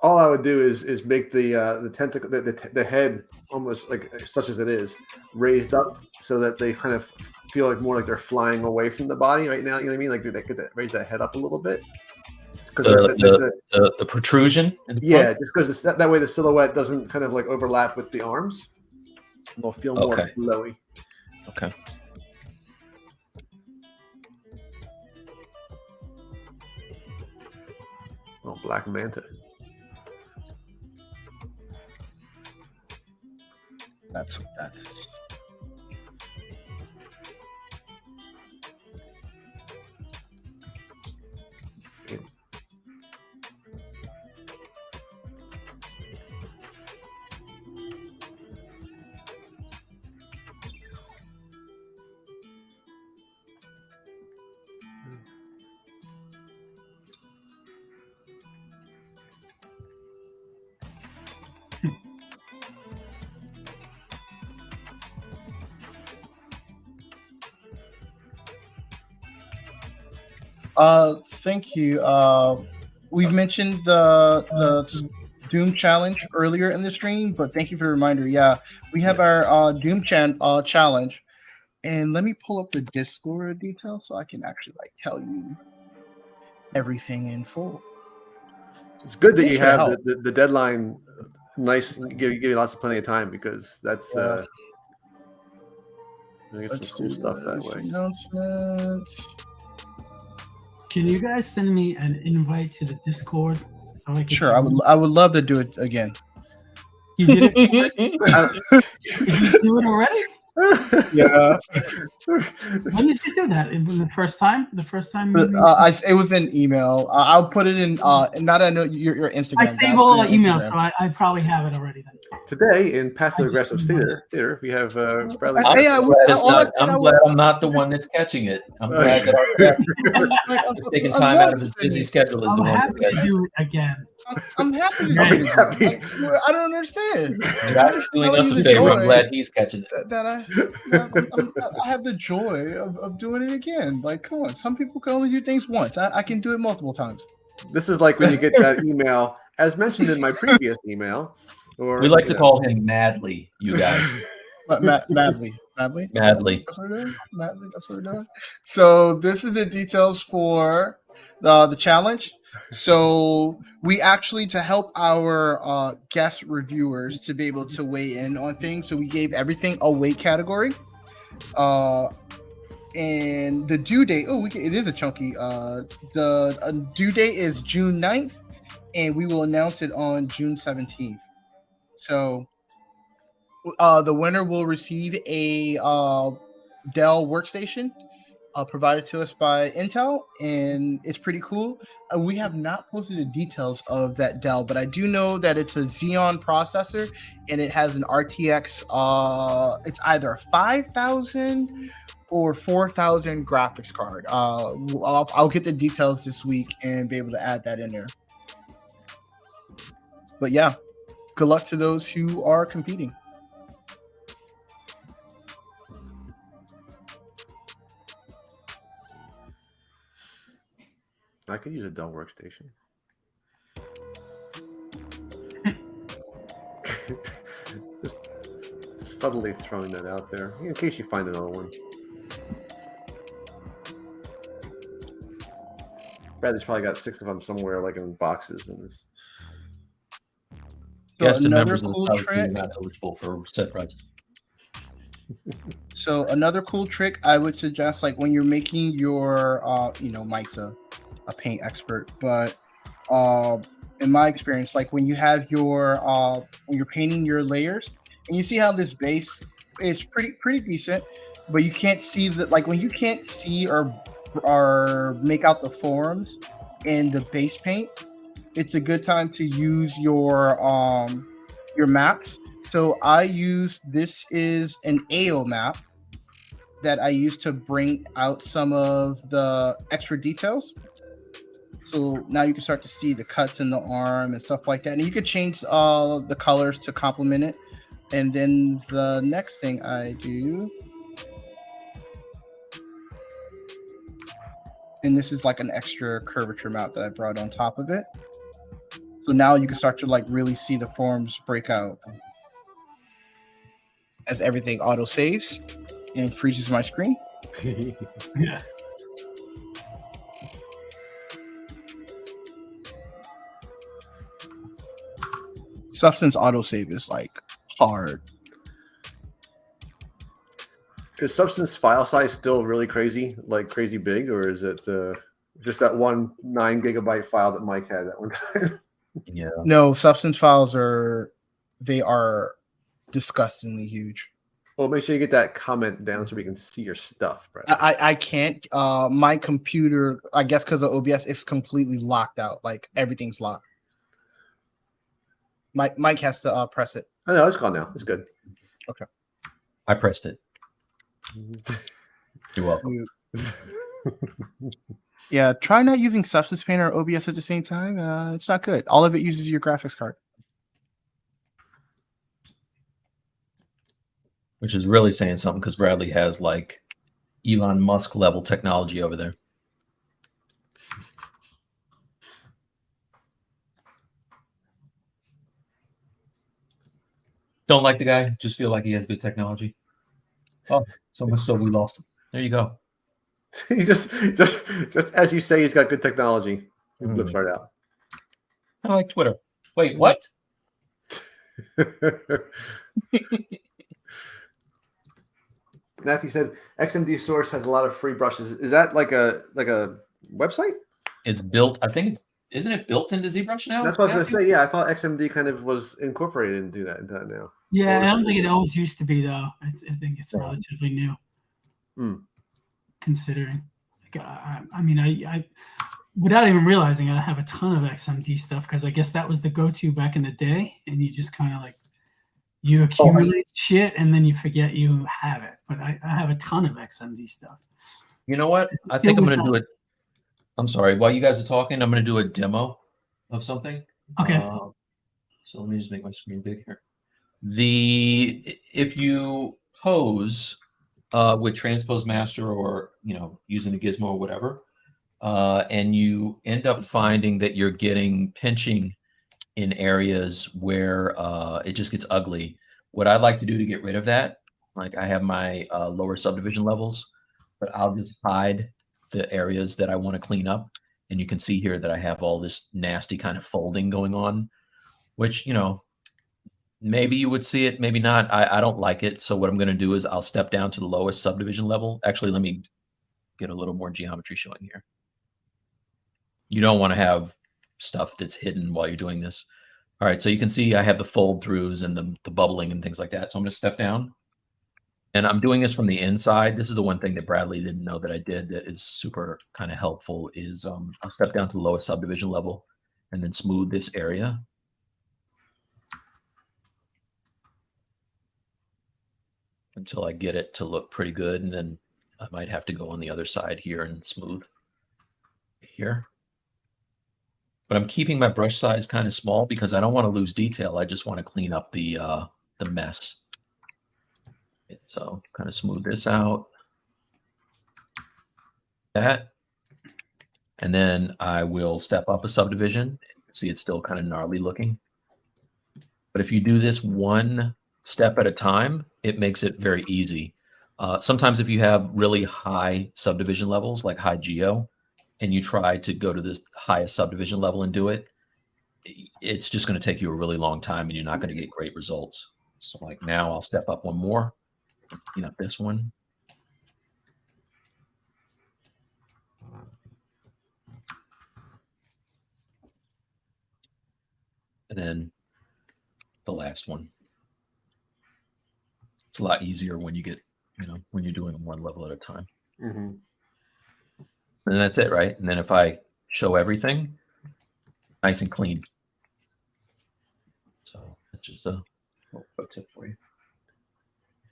All I would do is make the tentacle, the head, almost like such as it is, raised up so that they kind of feel like more like they're flying away from the body right now. You know what I mean? Like they could raise that head up a little bit. The protrusion. In the front? Just because that way the silhouette doesn't kind of like overlap with the arms. They'll feel more flowy. Okay. Oh, Black Manta. That's what that is. Thank you. We've mentioned the Doom challenge earlier in the stream, but thank you for the reminder. Yeah, we have our Doom challenge, and let me pull up the Discord details so I can actually tell you everything in full. It's good that you have the deadline. Nice, give you plenty of time because that's. I guess some cool stuff that way. Announcements. Can you guys send me an invite to the Discord So I could Sure, I would love to do it again. You did it? Did you do it already? Yeah. When did you do that? The first time? The first time? It was an email. I'll put it in. Now that I know your Instagram. I save all the emails, so I probably have it already then. Today in passive aggressive theater, we have Bradley. I'm glad I'm not the one that's catching it. I'm glad that our staff is taking time out of his busy schedule. Is the one happy to do it again. I'm happy to do it. I don't understand. Josh doing us a favor. I'm glad he's catching it. That I have the joy of doing it again. Like, come on, some people can only do things once. I can do it multiple times. This is like when you get that email, as mentioned in my previous email. Or, we like to call him Madly, you guys. Madly. Madly. That's what we're doing. Madly. That's what we're doing. So this is the details for the challenge. So we actually, to help our guest reviewers to be able to weigh in on things, so we gave everything a weight category. And the due date, it is a chunky. The due date is June 9th, and we will announce it on June 17th. So the winner will receive a Dell workstation provided to us by Intel, and it's pretty cool. We have not posted the details of that Dell, but I do know that it's a Xeon processor, and it has an RTX. It's either 5,000 or 4,000 graphics card. I'll get the details this week and be able to add that in there. But yeah, good luck to those who are competing. I could use a Dell workstation. Just subtly throwing that out there in case you find another one. Bradley's probably got 6 of them somewhere, like in boxes. And this. Guest and members of the Stylus League not eligible for set prices. So another cool trick I would suggest, like when you're making your, Mike's a paint expert, but in my experience, like when you have your, when you're painting your layers, and you see how this base is pretty decent, but you can't see that, like when you can't see or make out the forms in the base paint, it's a good time to use your maps. So I use, this is an AO map that I use to bring out some of the extra details. So now you can start to see the cuts in the arm and stuff like that. And you could change the colors to complement it. And then the next thing I do, and this is like an extra curvature map that I brought on top of it. So now you can start to like really see the forms break out as everything auto saves and freezes my screen. Yeah. Substance autosave is like hard. Is Substance file size still really crazy, like crazy big, or is it just that one 9 gigabyte file that Mike had that one time? Yeah. No, Substance files are disgustingly huge. Well, make sure you get that comment down so we can see your stuff, Brad. I can't. My computer, I guess because of OBS, is completely locked out. Like everything's locked. Mike has to press it. I know it's gone now. It's good. Okay. I pressed it. You're welcome. Yeah, try not using Substance Painter or OBS at the same time. It's not good. All of it uses your graphics card. Which is really saying something because Bradley has like Elon Musk level technology over there. Don't like the guy, just feel like he has good technology. Oh, so much so we lost him. There you go. He's just as you say, he's got good technology. He flips right out. I like Twitter. Wait, what? Matthew said XMD Source has a lot of free brushes. Is that like a website? It's built. I think it's Isn't it built into ZBrush now? That's what I was going to say. Yeah, I thought XMD kind of was incorporated into that now. Yeah, I don't think it always used to be though. I think it's relatively new, considering. Like, I mean, I without even realizing, I have a ton of XMD stuff because I guess that was the go-to back in the day, and you just kind of like you accumulate shit and then you forget you have it. But I have a ton of XMD stuff. You know what? I think I'm going to do it. I'm sorry. While you guys are talking, I'm going to do a demo of something. Okay. So let me just make my screen big here. If you pose with Transpose Master or using a gizmo or whatever, and you end up finding that you're getting pinching in areas where it just gets ugly. What I'd like to do to get rid of that, like I have my lower subdivision levels, but I'll just hide the areas that I want to clean up. And you can see here that I have all this nasty kind of folding going on, which, maybe you would see it, maybe not. I don't like it. So what I'm going to do is I'll step down to the lowest subdivision level. Actually, let me get a little more geometry showing here. You don't want to have stuff that's hidden while you're doing this. All right, so you can see I have the fold throughs and the bubbling and things like that. So I'm going to step down. And I'm doing this from the inside. This is the one thing that Bradley didn't know that I did that is super kind of helpful is I'll step down to the lowest subdivision level and then smooth this area. Until I get it to look pretty good. And then I might have to go on the other side here and smooth here. But I'm keeping my brush size kind of small because I don't want to lose detail. I just want to clean up the mess. So kind of smooth this out. That. And then I will step up a subdivision. See, it's still kind of gnarly looking. But if you do this one step at a time, it makes it very easy. Sometimes if you have really high subdivision levels, like high geo, and you try to go to this highest subdivision level and do it, it's just going to take you a really long time and you're not going to get great results. So like now I'll step up one more, clean up this one. And then the last one. It's a lot easier when you get, when you're doing one level at a time. Mm-hmm. And that's it, right? And then if I show everything, nice and clean. So that's just a little quick tip for you.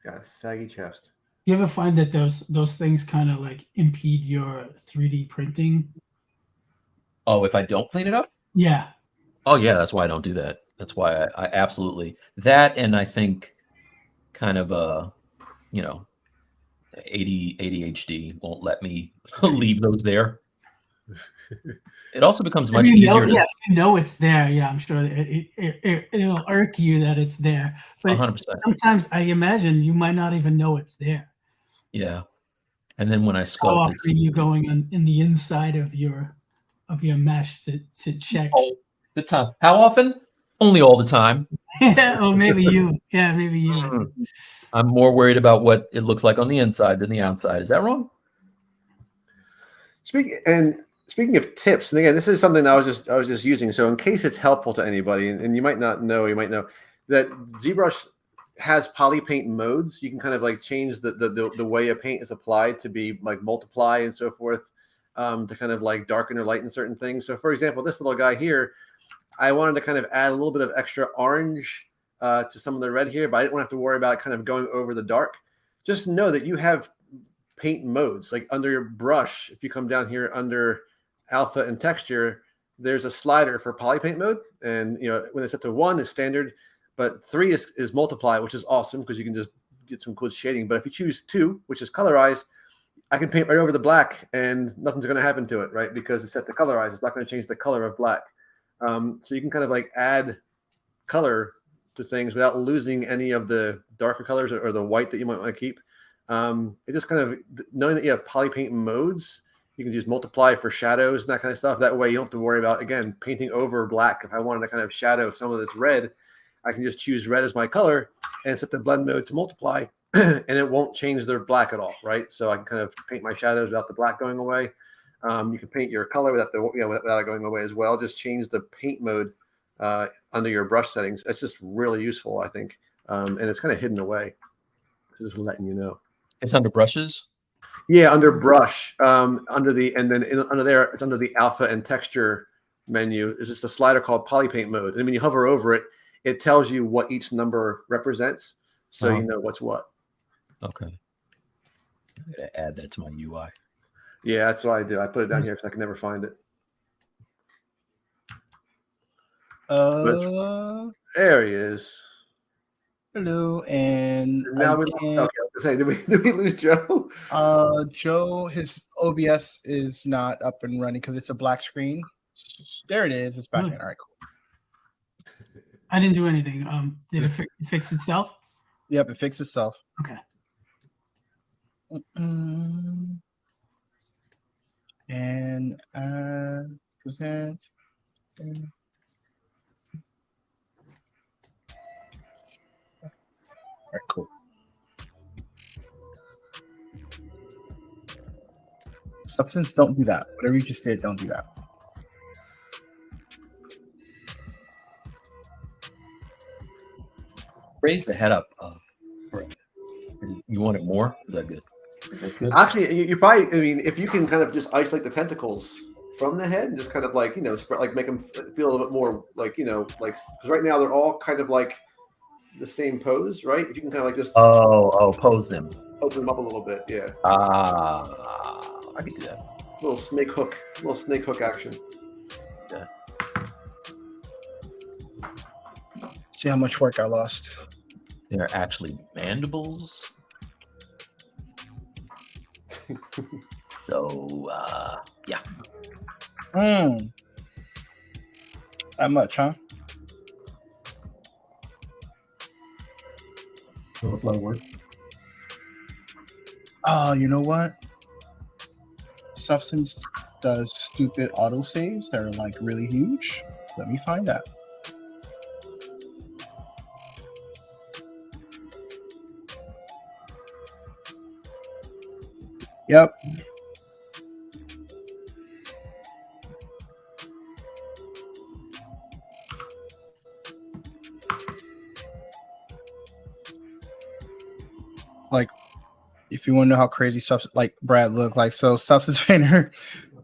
Got a saggy chest. You ever find that those things kind of like impede your 3D printing? Oh, if I don't clean it up? Yeah. Oh yeah, that's why I don't do that. That's why I absolutely that, and I think kind of ADHD won't let me leave those there. It also becomes much easier to. Yeah, you know it's there. Yeah, I'm sure it'll irk you that it's there. But 100%. Sometimes I imagine you might not even know it's there. Yeah, and then when I sculpt, how often are you going in the inside of your mesh to check? All the time. How often? Only all the time. Yeah, or maybe you. Yeah, maybe you. I'm more worried about what it looks like on the inside than the outside. Is that wrong? Speaking of tips, and again, this is something I was just using. So in case it's helpful to anybody, and you might not know, you might know that ZBrush has poly paint modes. You can kind of like change the way a paint is applied to be like multiply and so forth, to kind of like darken or lighten certain things. So for example, this little guy here, I wanted to kind of add a little bit of extra orange to some of the red here, but I didn't want to have to worry about kind of going over the dark. Just know that you have paint modes, like under your brush. If you come down here under alpha and texture, there's a slider for poly paint mode. And when it's set to 1 is standard, but 3 is multiply, which is awesome because you can just get some cool shading. But if you choose 2, which is colorize, I can paint right over the black and nothing's going to happen to it, right? Because it's set to colorize. It's not going to change the color of black. So you can kind of like add color to things without losing any of the darker colors or the white that you might want to keep. It just kind of, knowing that you have poly paint modes, you can just multiply for shadows and that kind of stuff. That way you don't have to worry about, again, painting over black. If I wanted to kind of shadow some of this red, I can just choose red as my color and set the blend mode to multiply, and it won't change the black at all, right? So I can kind of paint my shadows without the black going away. You can paint your color without without it going away as well. Just change the paint mode under your brush settings. It's just really useful, I think, and it's kind of hidden away. Just letting you know. It's under brushes. Yeah, under brush, under there, it's under the alpha and texture menu. Is just a slider called polypaint mode, and when you hover over it, it tells you what each number represents, so you know what's what. Okay. I'm gonna add that to my UI. Yeah, that's what I do. I put it down here because I can never find it. There he is. Hello, and now we did we lose Joe? Joe, his OBS is not up and running because it's a black screen. There it is. It's back in. All right, cool. I didn't do anything. Did it fix itself? Yep, it fixed itself. Okay. And present. All right, cool. Substance, don't do that. Whatever you just did, don't do that. Raise the head up. You want it more? Is that good? That's good. Actually, you probably. I mean, if you can kind of just isolate the tentacles from the head and just kind of like spread, like make them feel a little bit more like like because right now they're all kind of like the same pose, right? If you can kind of like just pose them, open them up a little bit, yeah. I can do that. Little snake hook action. Yeah. See how much work I lost. They're actually mandibles. So yeah. That much, huh? So it's a lot of work. Oh, you know what? Substance does stupid autosaves that are like really huge. Let me find that. Yep. Like, if you want to know how crazy stuff like Brad looked like, so Substance Painter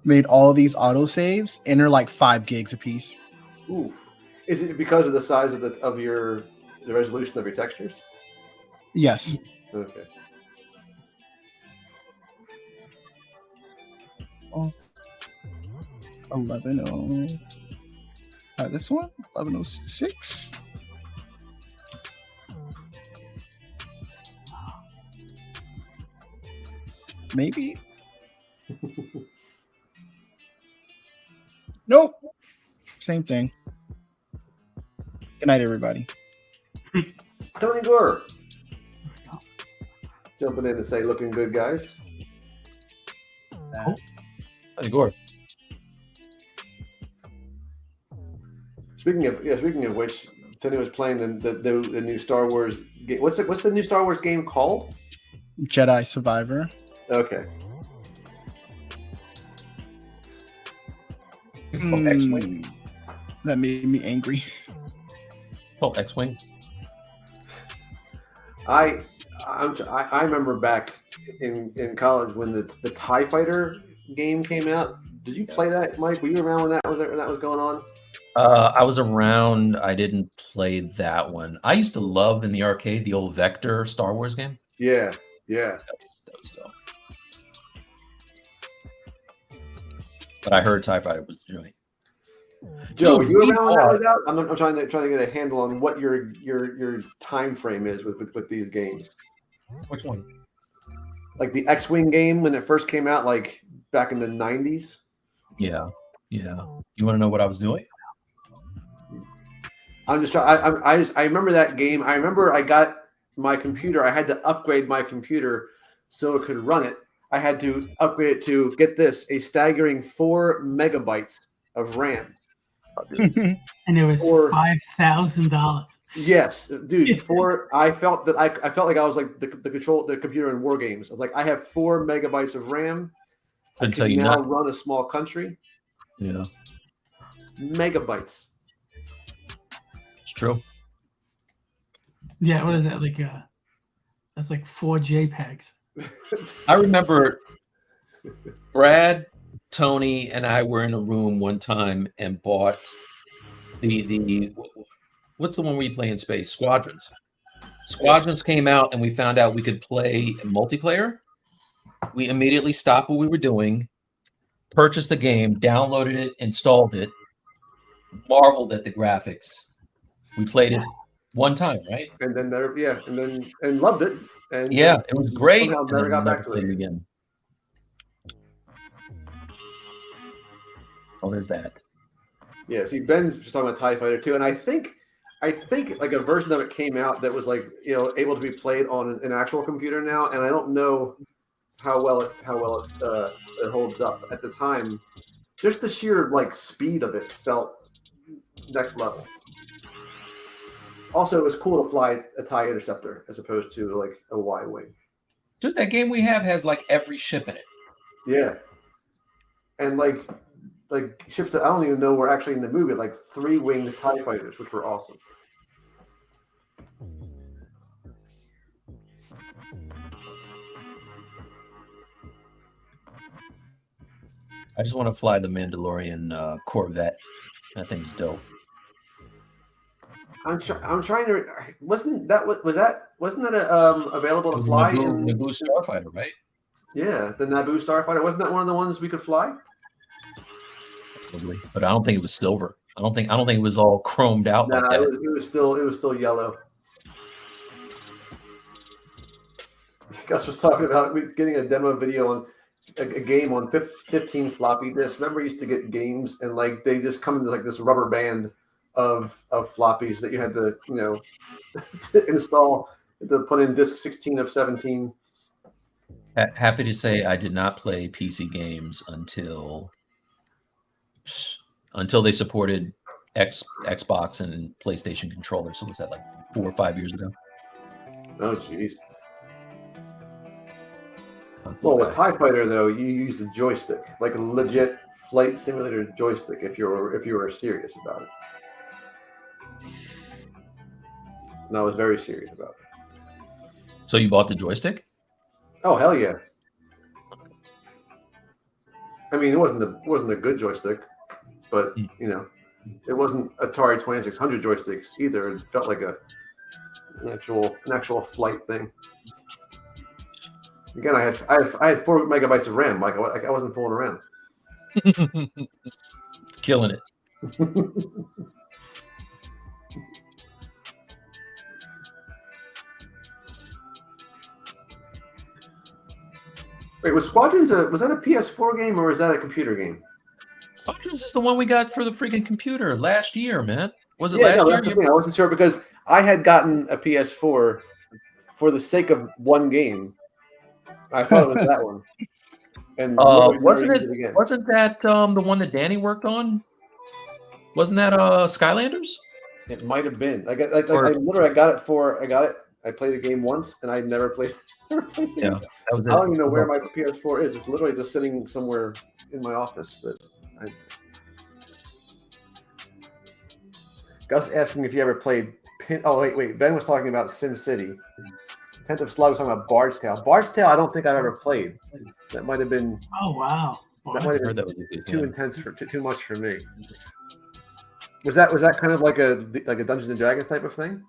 made all these autosaves and they're like 5 gigs a piece. Ooh. Is it because of the size of the resolution of your textures? Yes. Okay. Oh, 11:00. This one 11:06. Maybe. Nope. Same thing. Good night, everybody. Tony Gore jumping in and say, "Looking good, guys." Tony Gore. Speaking of which, Tony was playing the new Star Wars game. What's the new Star Wars game called? Jedi Survivor. Okay. X-Wing. That made me angry. Oh, X-Wing. I remember back in college when the TIE Fighter game came out. Did you play that, Mike? Were you around when that was going on? I was around. I didn't play that one. I used to love in the arcade the old Vector Star Wars game. Yeah. That was dope. But I heard TIE Fighter was joint. Joe, were you around when that was out? I'm trying to get a handle on what your time frame is with these games. Which one? Like the X-Wing game when it first came out, like back in the 90s. Yeah. You want to know what I was doing? I'm just trying. I remember that game. I remember I got my computer. I had to upgrade my computer so it could run it. I had to upgrade it to, get this, a staggering 4 megabytes of RAM. And it was $5,000. Yes, dude. I felt like I was like the computer in war games. I was like, I have 4 megabytes of RAM. I Until can you now not. run a small country. Yeah, Megabytes. it's true. Yeah, what is that? Like that's like 4 JPEGs. I remember Brad, Tony, and I were in a room one time and bought the what's the one where you play in space? Squadrons. Squadrons came out, and we found out we could play multiplayer. We immediately stopped what we were doing, purchased the game, downloaded it, installed it, marveled at the graphics. We played it one time, right? And then and loved it. And Yeah, just it was great. somehow And never then got never back to played it it. again. Oh, there's that. Yeah, see, Ben's just talking about TIE Fighter too, and I think like a version of it came out that was like able to be played on an actual computer now, and I don't know how well it holds up at the time. Just the sheer like speed of it felt next level. Also, it was cool to fly a TIE Interceptor as opposed to like a Y-wing. Dude, that game we have has like every ship in it. Yeah, and like ships that I don't even know were actually in the movie, like 3-winged TIE fighters, which were awesome. I just want to fly the Mandalorian Corvette. That thing's dope. I'm trying to. Wasn't that available to It was fly? Naboo Starfighter, right? Yeah, the Naboo Starfighter. Wasn't that one of the ones we could fly? Probably. But I don't think it was silver. I don't think it was all chromed out like that. it was still yellow. Gus was talking about getting a demo video on a game on 15 floppy disks. Remember, you used to get games and like they just come in like this rubber band of floppies that you had to to install to put in disk 16 of 17. Happy to say I did not play PC games until they supported Xbox and PlayStation controllers. So was that like 4 or 5 years ago? Oh, jeez. Well, with TIE Fighter though, you use a joystick, like a legit flight simulator joystick, if you were serious about it. And I was very serious about it. So you bought the joystick? Oh hell yeah! I mean, it wasn't a good joystick, but it wasn't Atari 2600 joysticks either. It felt like an actual flight thing. Again, I had 4 megabytes of RAM. Like I wasn't fooling around. It's killing it. Wait, was Squadrons was that a PS4 game or was that a computer game? Squadrons is the one we got for the freaking computer last year, man. Was it Yeah, last no, year? that's the thing. I wasn't sure because I had gotten a PS4 for the sake of one game. I thought it was that one. And wasn't that the one that Danny worked on? Wasn't that Skylanders? It might have been. I got it. I played the game once, and I never played. Yeah, that was it. I don't even know where my PS4 is. It's literally just sitting somewhere in my office. But Gus asking if you ever played. Oh wait. Ben was talking about Sim City. Tentative Slug was talking about Bard's Tale. Bard's Tale, I don't think I've ever played. That might have been. Oh wow. That might have been that was a good too game. intense too much for me. Was that kind of like a Dungeons and Dragons type of thing?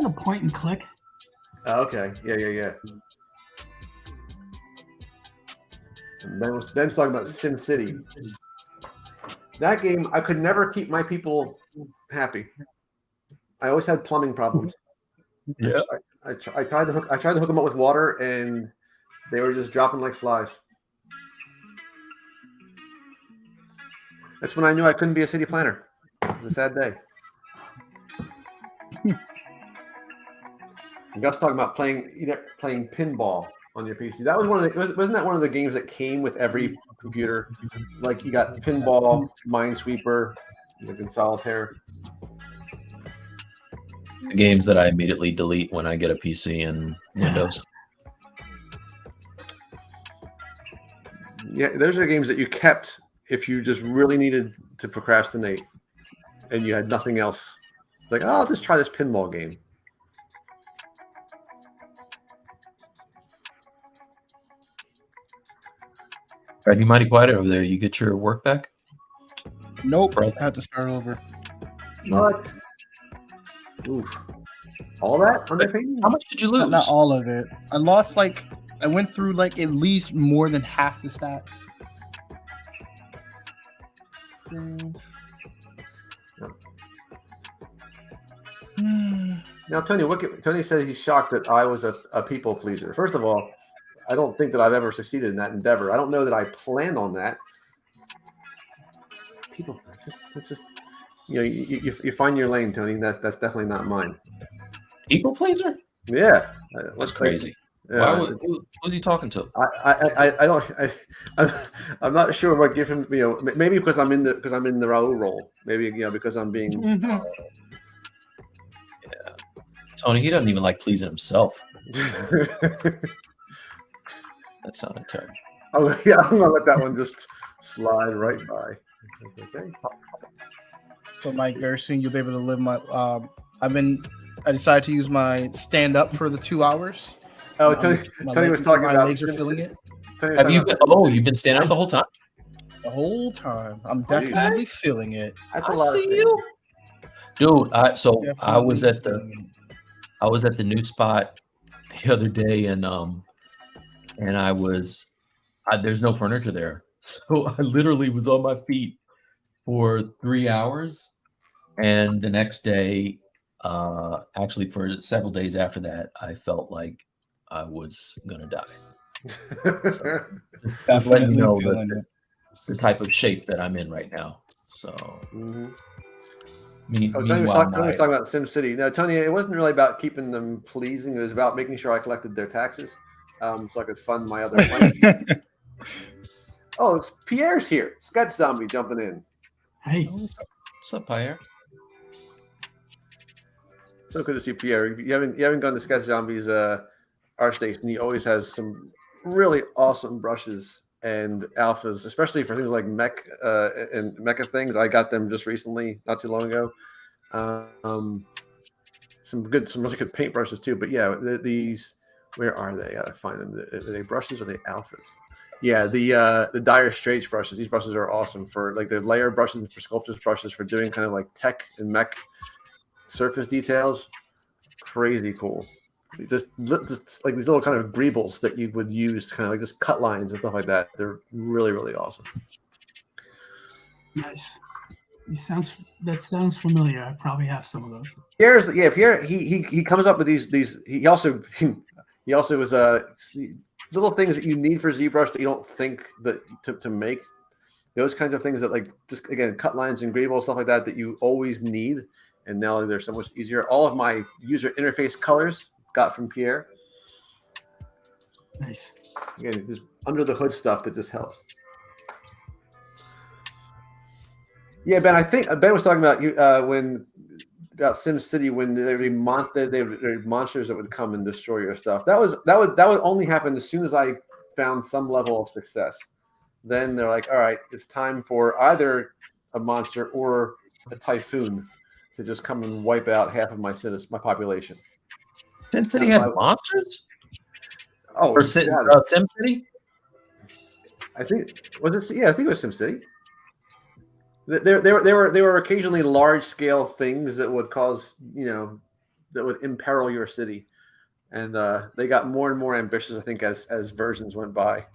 A point and click. Oh, okay. Yeah. And Ben's talking about Sim City. That game, I could never keep my people happy. I always had plumbing problems. Yeah. I tried to hook them up with water, and they were just dropping like flies. That's when I knew I couldn't be a city planner. It was a sad day. And Gus talking about playing pinball on your PC. That was wasn't that one of the games that came with every computer? Like you got pinball, Minesweeper, like in Solitaire. The games that I immediately delete when I get a PC and Windows. Yeah, those are games that you kept if you just really needed to procrastinate and you had nothing else. Like, oh, I'll just try this pinball game. Brad, you mighty quiet over there. You get your work back? Nope. Brother. I had to start over. What? Oof. All that underpainting? How much did you lose? Not all of it. I lost like I went through like at least more than half the stat. Now, Tony, Tony says he's shocked that I was a people pleaser. First of all, I don't think that I've ever succeeded in that endeavor. I don't know that I plan on that. People, it's just you find your lane, Tony. That's definitely not mine. People pleaser? Yeah, That's crazy. Yeah. Who's he talking to? I'm not sure what give him. Maybe because I'm in the Raul role. Maybe because I'm being. Yeah, Tony. He doesn't even like pleasing himself. That sounded terrible. Oh yeah, I'm gonna let that one just slide right by. Okay. So, Mike, very soon you'll be able to live my. I decided to use my stand up for the 2 hours. Oh, Tony was talking my about. legs are feeling it. Have you? You've been standing up the whole time? The whole time. I'm definitely feeling it. That's a I lot see of you, dude. I was at Definitely the nude spot the other day, and there's no furniture there, so I literally was on my feet for 3 hours, and the next day, actually for several days after that, I felt like I was gonna die. So, letting you know the type of shape that I'm in right now. So, Tony was talking about SimCity. No, Tony, it wasn't really about keeping them pleasing. It was about making sure I collected their taxes, so I could fund my other plans. Oh, it's Pierre's here. Sketch Zombie jumping in. Hey, what's up, Pierre? So good to see Pierre. You haven't gone to Sketch Zombie's art station. He always has some really awesome brushes and alphas, especially for things like mech and mecha things. I got them just recently, not too long ago. Some really good paint brushes too. But yeah, these, where are they? I gotta find them. Are they brushes or are they alphas? Yeah, the Dire Straits brushes. These brushes are awesome for like they're layer brushes for sculptors brushes for doing kind of like tech and mech surface details. Crazy cool. Just like these little kind of greebles that you would use, kind of like just cut lines and stuff like that. They're really, really awesome. nice. That sounds familiar. I probably have some of those. Pierre. He comes up with these. He also was little things that you need for ZBrush that you don't think that to make. Those kinds of things that like just again cut lines and greebles, stuff like that you always need. And now they're so much easier. All of my user interface colors got from Pierre. Nice. Again, just under the hood stuff that just helps. Yeah, Ben. I think Ben was talking about about SimCity when there would be monsters that would come and destroy your stuff. That would only happen as soon as I found some level of success. Then they're like, all right, it's time for either a monster or a typhoon to just come and wipe out half of my population. SimCity had monsters? Oh, or SimCity? I think was it? Yeah, I think it was SimCity. There were occasionally large scale things that would cause that would imperil your city, and they got more and more ambitious. I think as versions went by.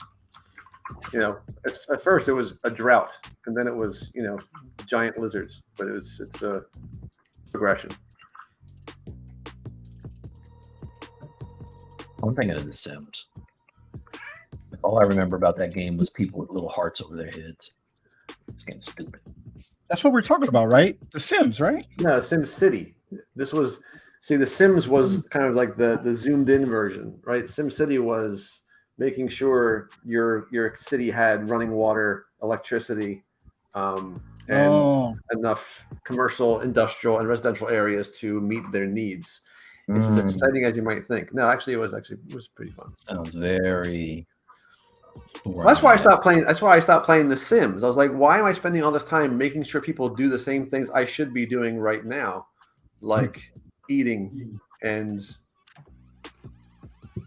At first it was a drought, and then it was giant lizards, but it's a progression. I'm thinking of The Sims. All I remember about that game was people with little hearts over their heads. This game's stupid. That's what we're talking about, right? The Sims, right? No, SimCity. The Sims was kind of like the zoomed in version, right? SimCity was making sure your city had running water, electricity, and enough commercial, industrial, and residential areas to meet their needs. It's as exciting as you might think. No, actually, it was pretty fun. Sounds very That's why I stopped playing. That's why I stopped playing The Sims. I was like, why am I spending all this time making sure people do the same things I should be doing right now, like eating, and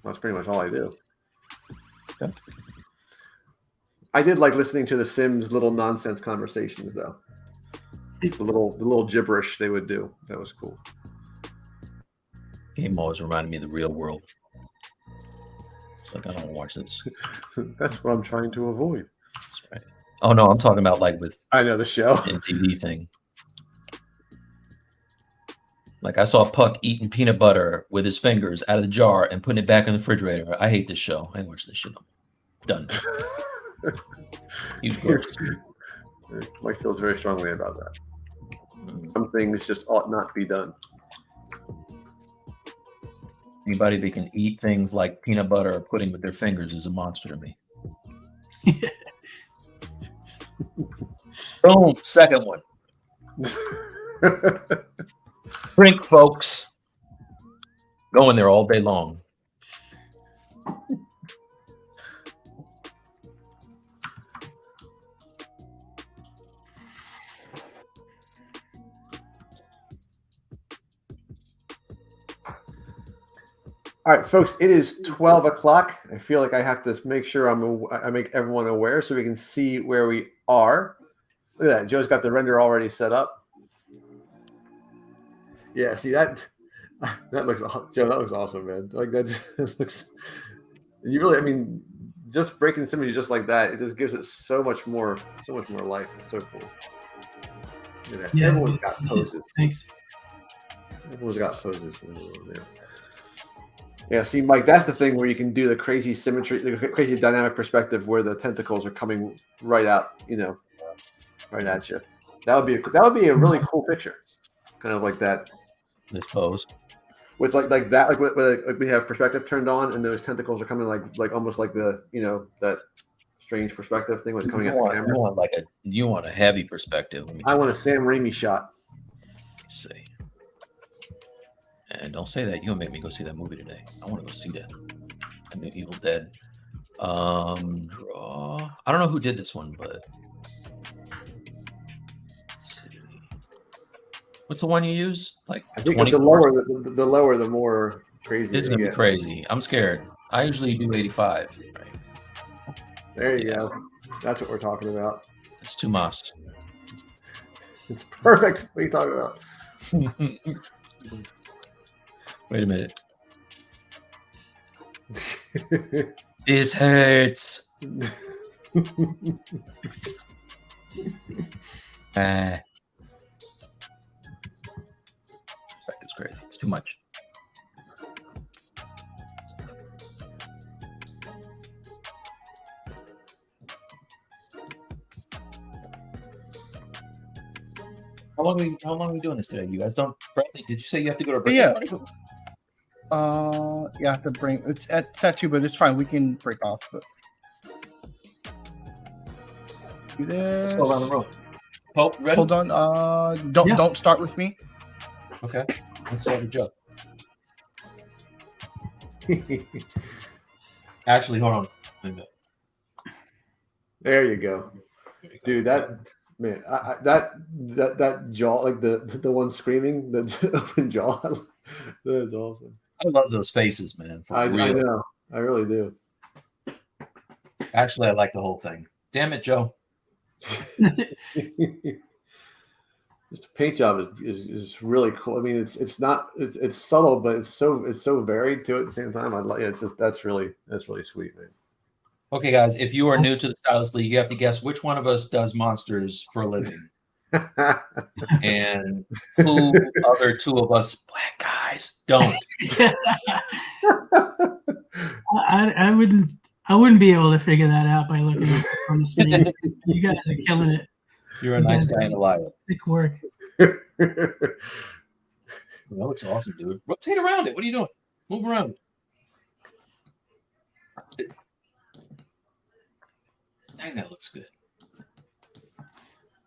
that's pretty much all I do. Okay. I did like listening to The Sims' little nonsense conversations, though. The little gibberish they would do. That was cool. Game always reminded me of the real world. It's like, I don't watch this. That's what I'm trying to avoid. That's right. Oh no, I'm talking about like with I know the show MTV thing. Like I saw Puck eating peanut butter with his fingers out of the jar and putting it back in the refrigerator. I hate this show. I ain't watching this shit. Done. Mike feels very strongly about that. Some things just ought not to be done. Anybody that can eat things like peanut butter or pudding with their fingers is a monster to me. Boom, second one. Drink, folks. Go in there all day long. All right, folks, it is 12 o'clock. I feel like I have to make sure I make everyone aware so we can see where we are. Look at that. Joe's got the render already set up. Yeah, see that looks, Joe, that looks awesome, man. Like that looks, you really, I mean, just breaking this image just like that, it just gives it so much more life. It's so cool. Look at that. Yeah. Everyone's got poses. Thanks. Everyone's got poses. Yeah, see, Mike, that's the thing where you can do the crazy symmetry, the crazy dynamic perspective where the tentacles are coming right out, right at you. That would be a really cool picture, kind of like that. This pose with like that, like we have perspective turned on, and those tentacles are coming like almost like the that strange perspective thing was coming at the camera. You want a heavy perspective. I want a Sam Raimi shot. Let's see. And don't say that. You'll make me go see that movie today. I want to go see that. I mean, Evil Dead. Draw. I don't know who did this one, but let's see. What's the one you use? Like I think the lower, the more crazy. It's gonna be crazy. I'm scared. I usually do 85. Right. There you go. That's what we're talking about. It's too much. It's perfect. What are you talking about? Wait a minute. This hurts. Perspective's crazy. It's too much. How long are we doing this today? You guys don't. Bradley, did you say you have to go to a break? Yeah. You have to bring it's at 2, but it's fine. We can break off. But do this. Let's go around the room. Pope, ready? Hold on. Don't start with me. Okay. Let's start with Joe. Actually, hold on. There you go, dude. That man, that jaw, like the one screaming, the open jaw. That's awesome. I love those faces, man. I know. I really do. Actually, I like the whole thing. Damn it, Joe. Just the paint job is really cool. I mean, it's subtle, but it's so varied too at the same time. That's really sweet, man. Okay, guys, if you are new to the Stylus League, you have to guess which one of us does monsters for a living. And who other two of us black guys don't. I wouldn't be able to figure that out by looking on the screen. You guys are killing it. You're a nice guy and a liar. Thick work. That looks awesome, dude. Rotate around it. What are you doing? Move around. Dang, that looks good.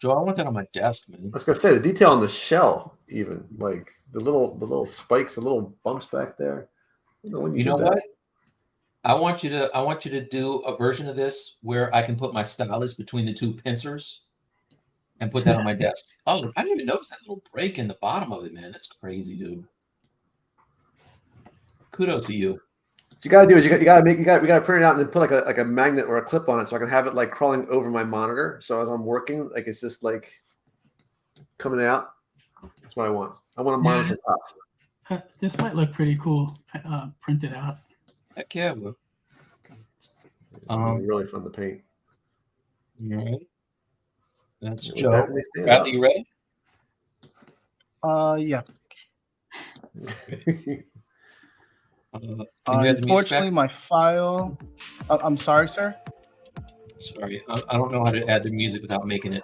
Joe, I want that on my desk, man. I was gonna say the detail on the shell, even like the little spikes, the little bumps back there. You know what? I want you to do a version of this where I can put my stylus between the two pincers and put that on my desk. Oh, I didn't even notice that little break in the bottom of it, man. That's crazy, dude. Kudos to you. What you gotta do is we gotta print it out and then put like a magnet or a clip on it so I can have it like crawling over my monitor. So as I'm working, like it's just like coming out. That's what I want. I want a monitor top. This might look pretty cool printed out. Heck yeah, well. Really fun to paint. All right. That's It Joe. definitely stand Bradley, you ready? Yeah. Can you add the music Unfortunately, back? my file. I'm sorry, sir. Sorry, I don't know how to add the music without making it.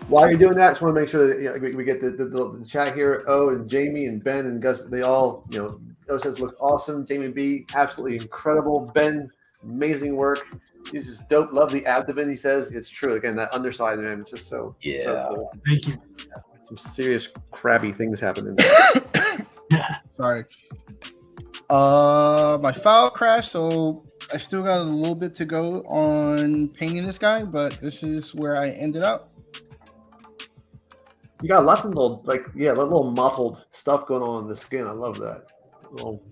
While you're doing that, I just want to make sure that we get the chat here. O and Jamie and Ben and Gus, they all, O says looks awesome. Jamie B, absolutely incredible. Ben, amazing work. This is dope. Love the abdomen. He says it's true. Again, that underside, man, it's just so cool. Thank you. Some serious crabby things happening. Sorry. My file crashed, so I still got a little bit to go on painting this guy, but this is where I ended up. You got lots of little mottled stuff going on in the skin. I love that. Little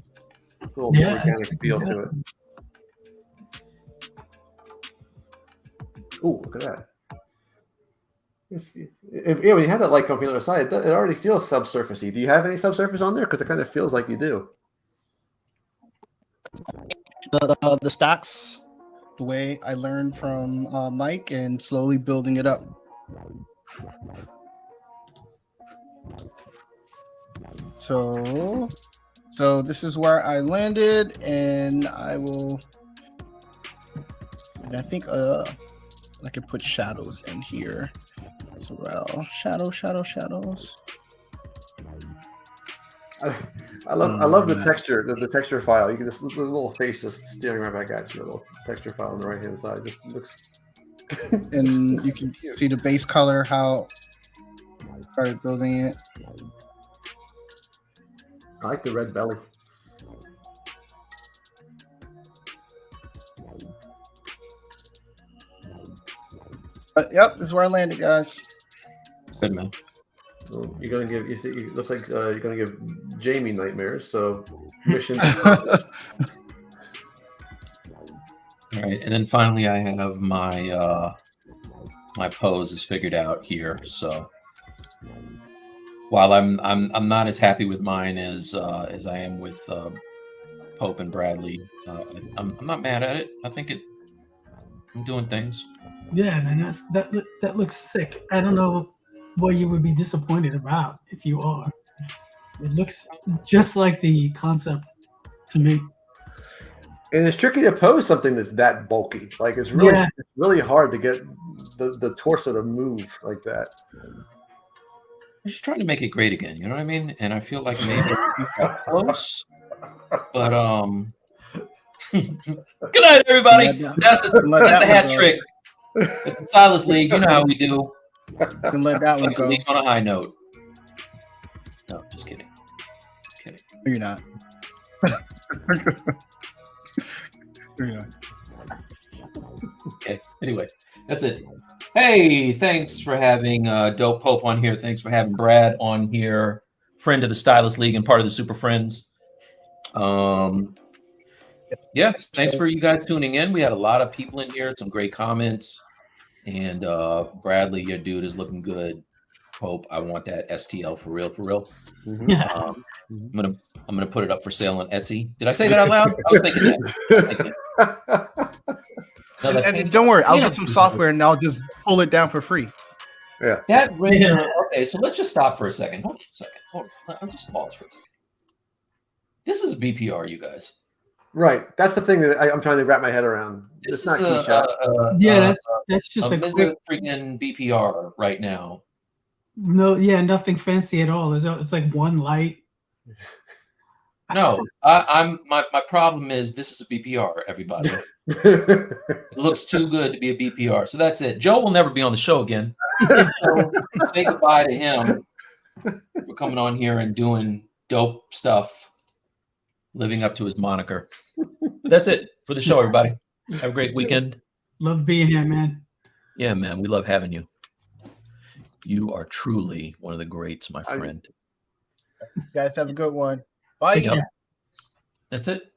organic feel to it. Ooh, look at that. When you have that light coming from the other side, it already feels subsurfacey. Do you have any subsurface on there? Because it kind of feels like you do. The stacks, the way I learned from Mike, and slowly building it up. So this is where I landed, and I think I could put shadows in here as well. Shadows. I love the texture, the texture file. You can just the little face just staring right back at you. A little texture file on the right hand side just looks. And you can see the base color, how I started building it. I like the red belly. But yep, this is where I landed, guys. Good, man. Well, you're gonna give. It looks like you're gonna give Jamie nightmares. So mission. All right, and then finally, I have my my pose is figured out here. So while I'm not as happy with mine as I am with Pope and Bradley, I'm not mad at it. I think I'm doing things. Yeah, man, that looks sick. I don't know what you would be disappointed about if you are. It looks just like the concept to me. And it's tricky to pose something that's that bulky. Like it's really hard to get the torso to move like that. I'm just trying to make it great again. You know what I mean? And I feel like maybe you got close, but Good night, everybody. That's the hat trick. It's the Stylus League. You know how we do. Can let that one go. League on a high note. No, just kidding. No, you're not. You're not. Okay. Anyway, that's it. Hey, thanks for having Dope Pope on here. Thanks for having Brad on here, friend of the Stylus League and part of the Super Friends. Yeah, thanks for you guys tuning in. We had a lot of people in here, some great comments. And Bradley, your dude is looking good. Pope, I want that STL for real, for real. Mm-hmm. Yeah. I'm gonna put it up for sale on Etsy. Did I say that out loud? I was thinking that. No, And don't worry, I'll get some software and I'll just pull it down for free. Yeah. That render. Okay, so let's just stop for a second. Hold on a second. Hold on. I'll just pause for a second. This is a BPR, you guys. Right. That's the thing that I'm trying to wrap my head around. This It's not is Yeah, that's just a this is quick. a freaking BPR right now. No, yeah, nothing fancy at all. It's like one light. No, my problem is this is a BPR, everybody. It looks too good to be a BPR. So that's it. Joe will never be on the show again. So say goodbye to him for coming on here and doing dope stuff, living up to his moniker. That's it for the show, everybody. Have a great weekend. Love being here, man. Yeah, man, we love having you. You are truly one of the greats, my friend. You guys have a good one. Bye. Yep. That's it.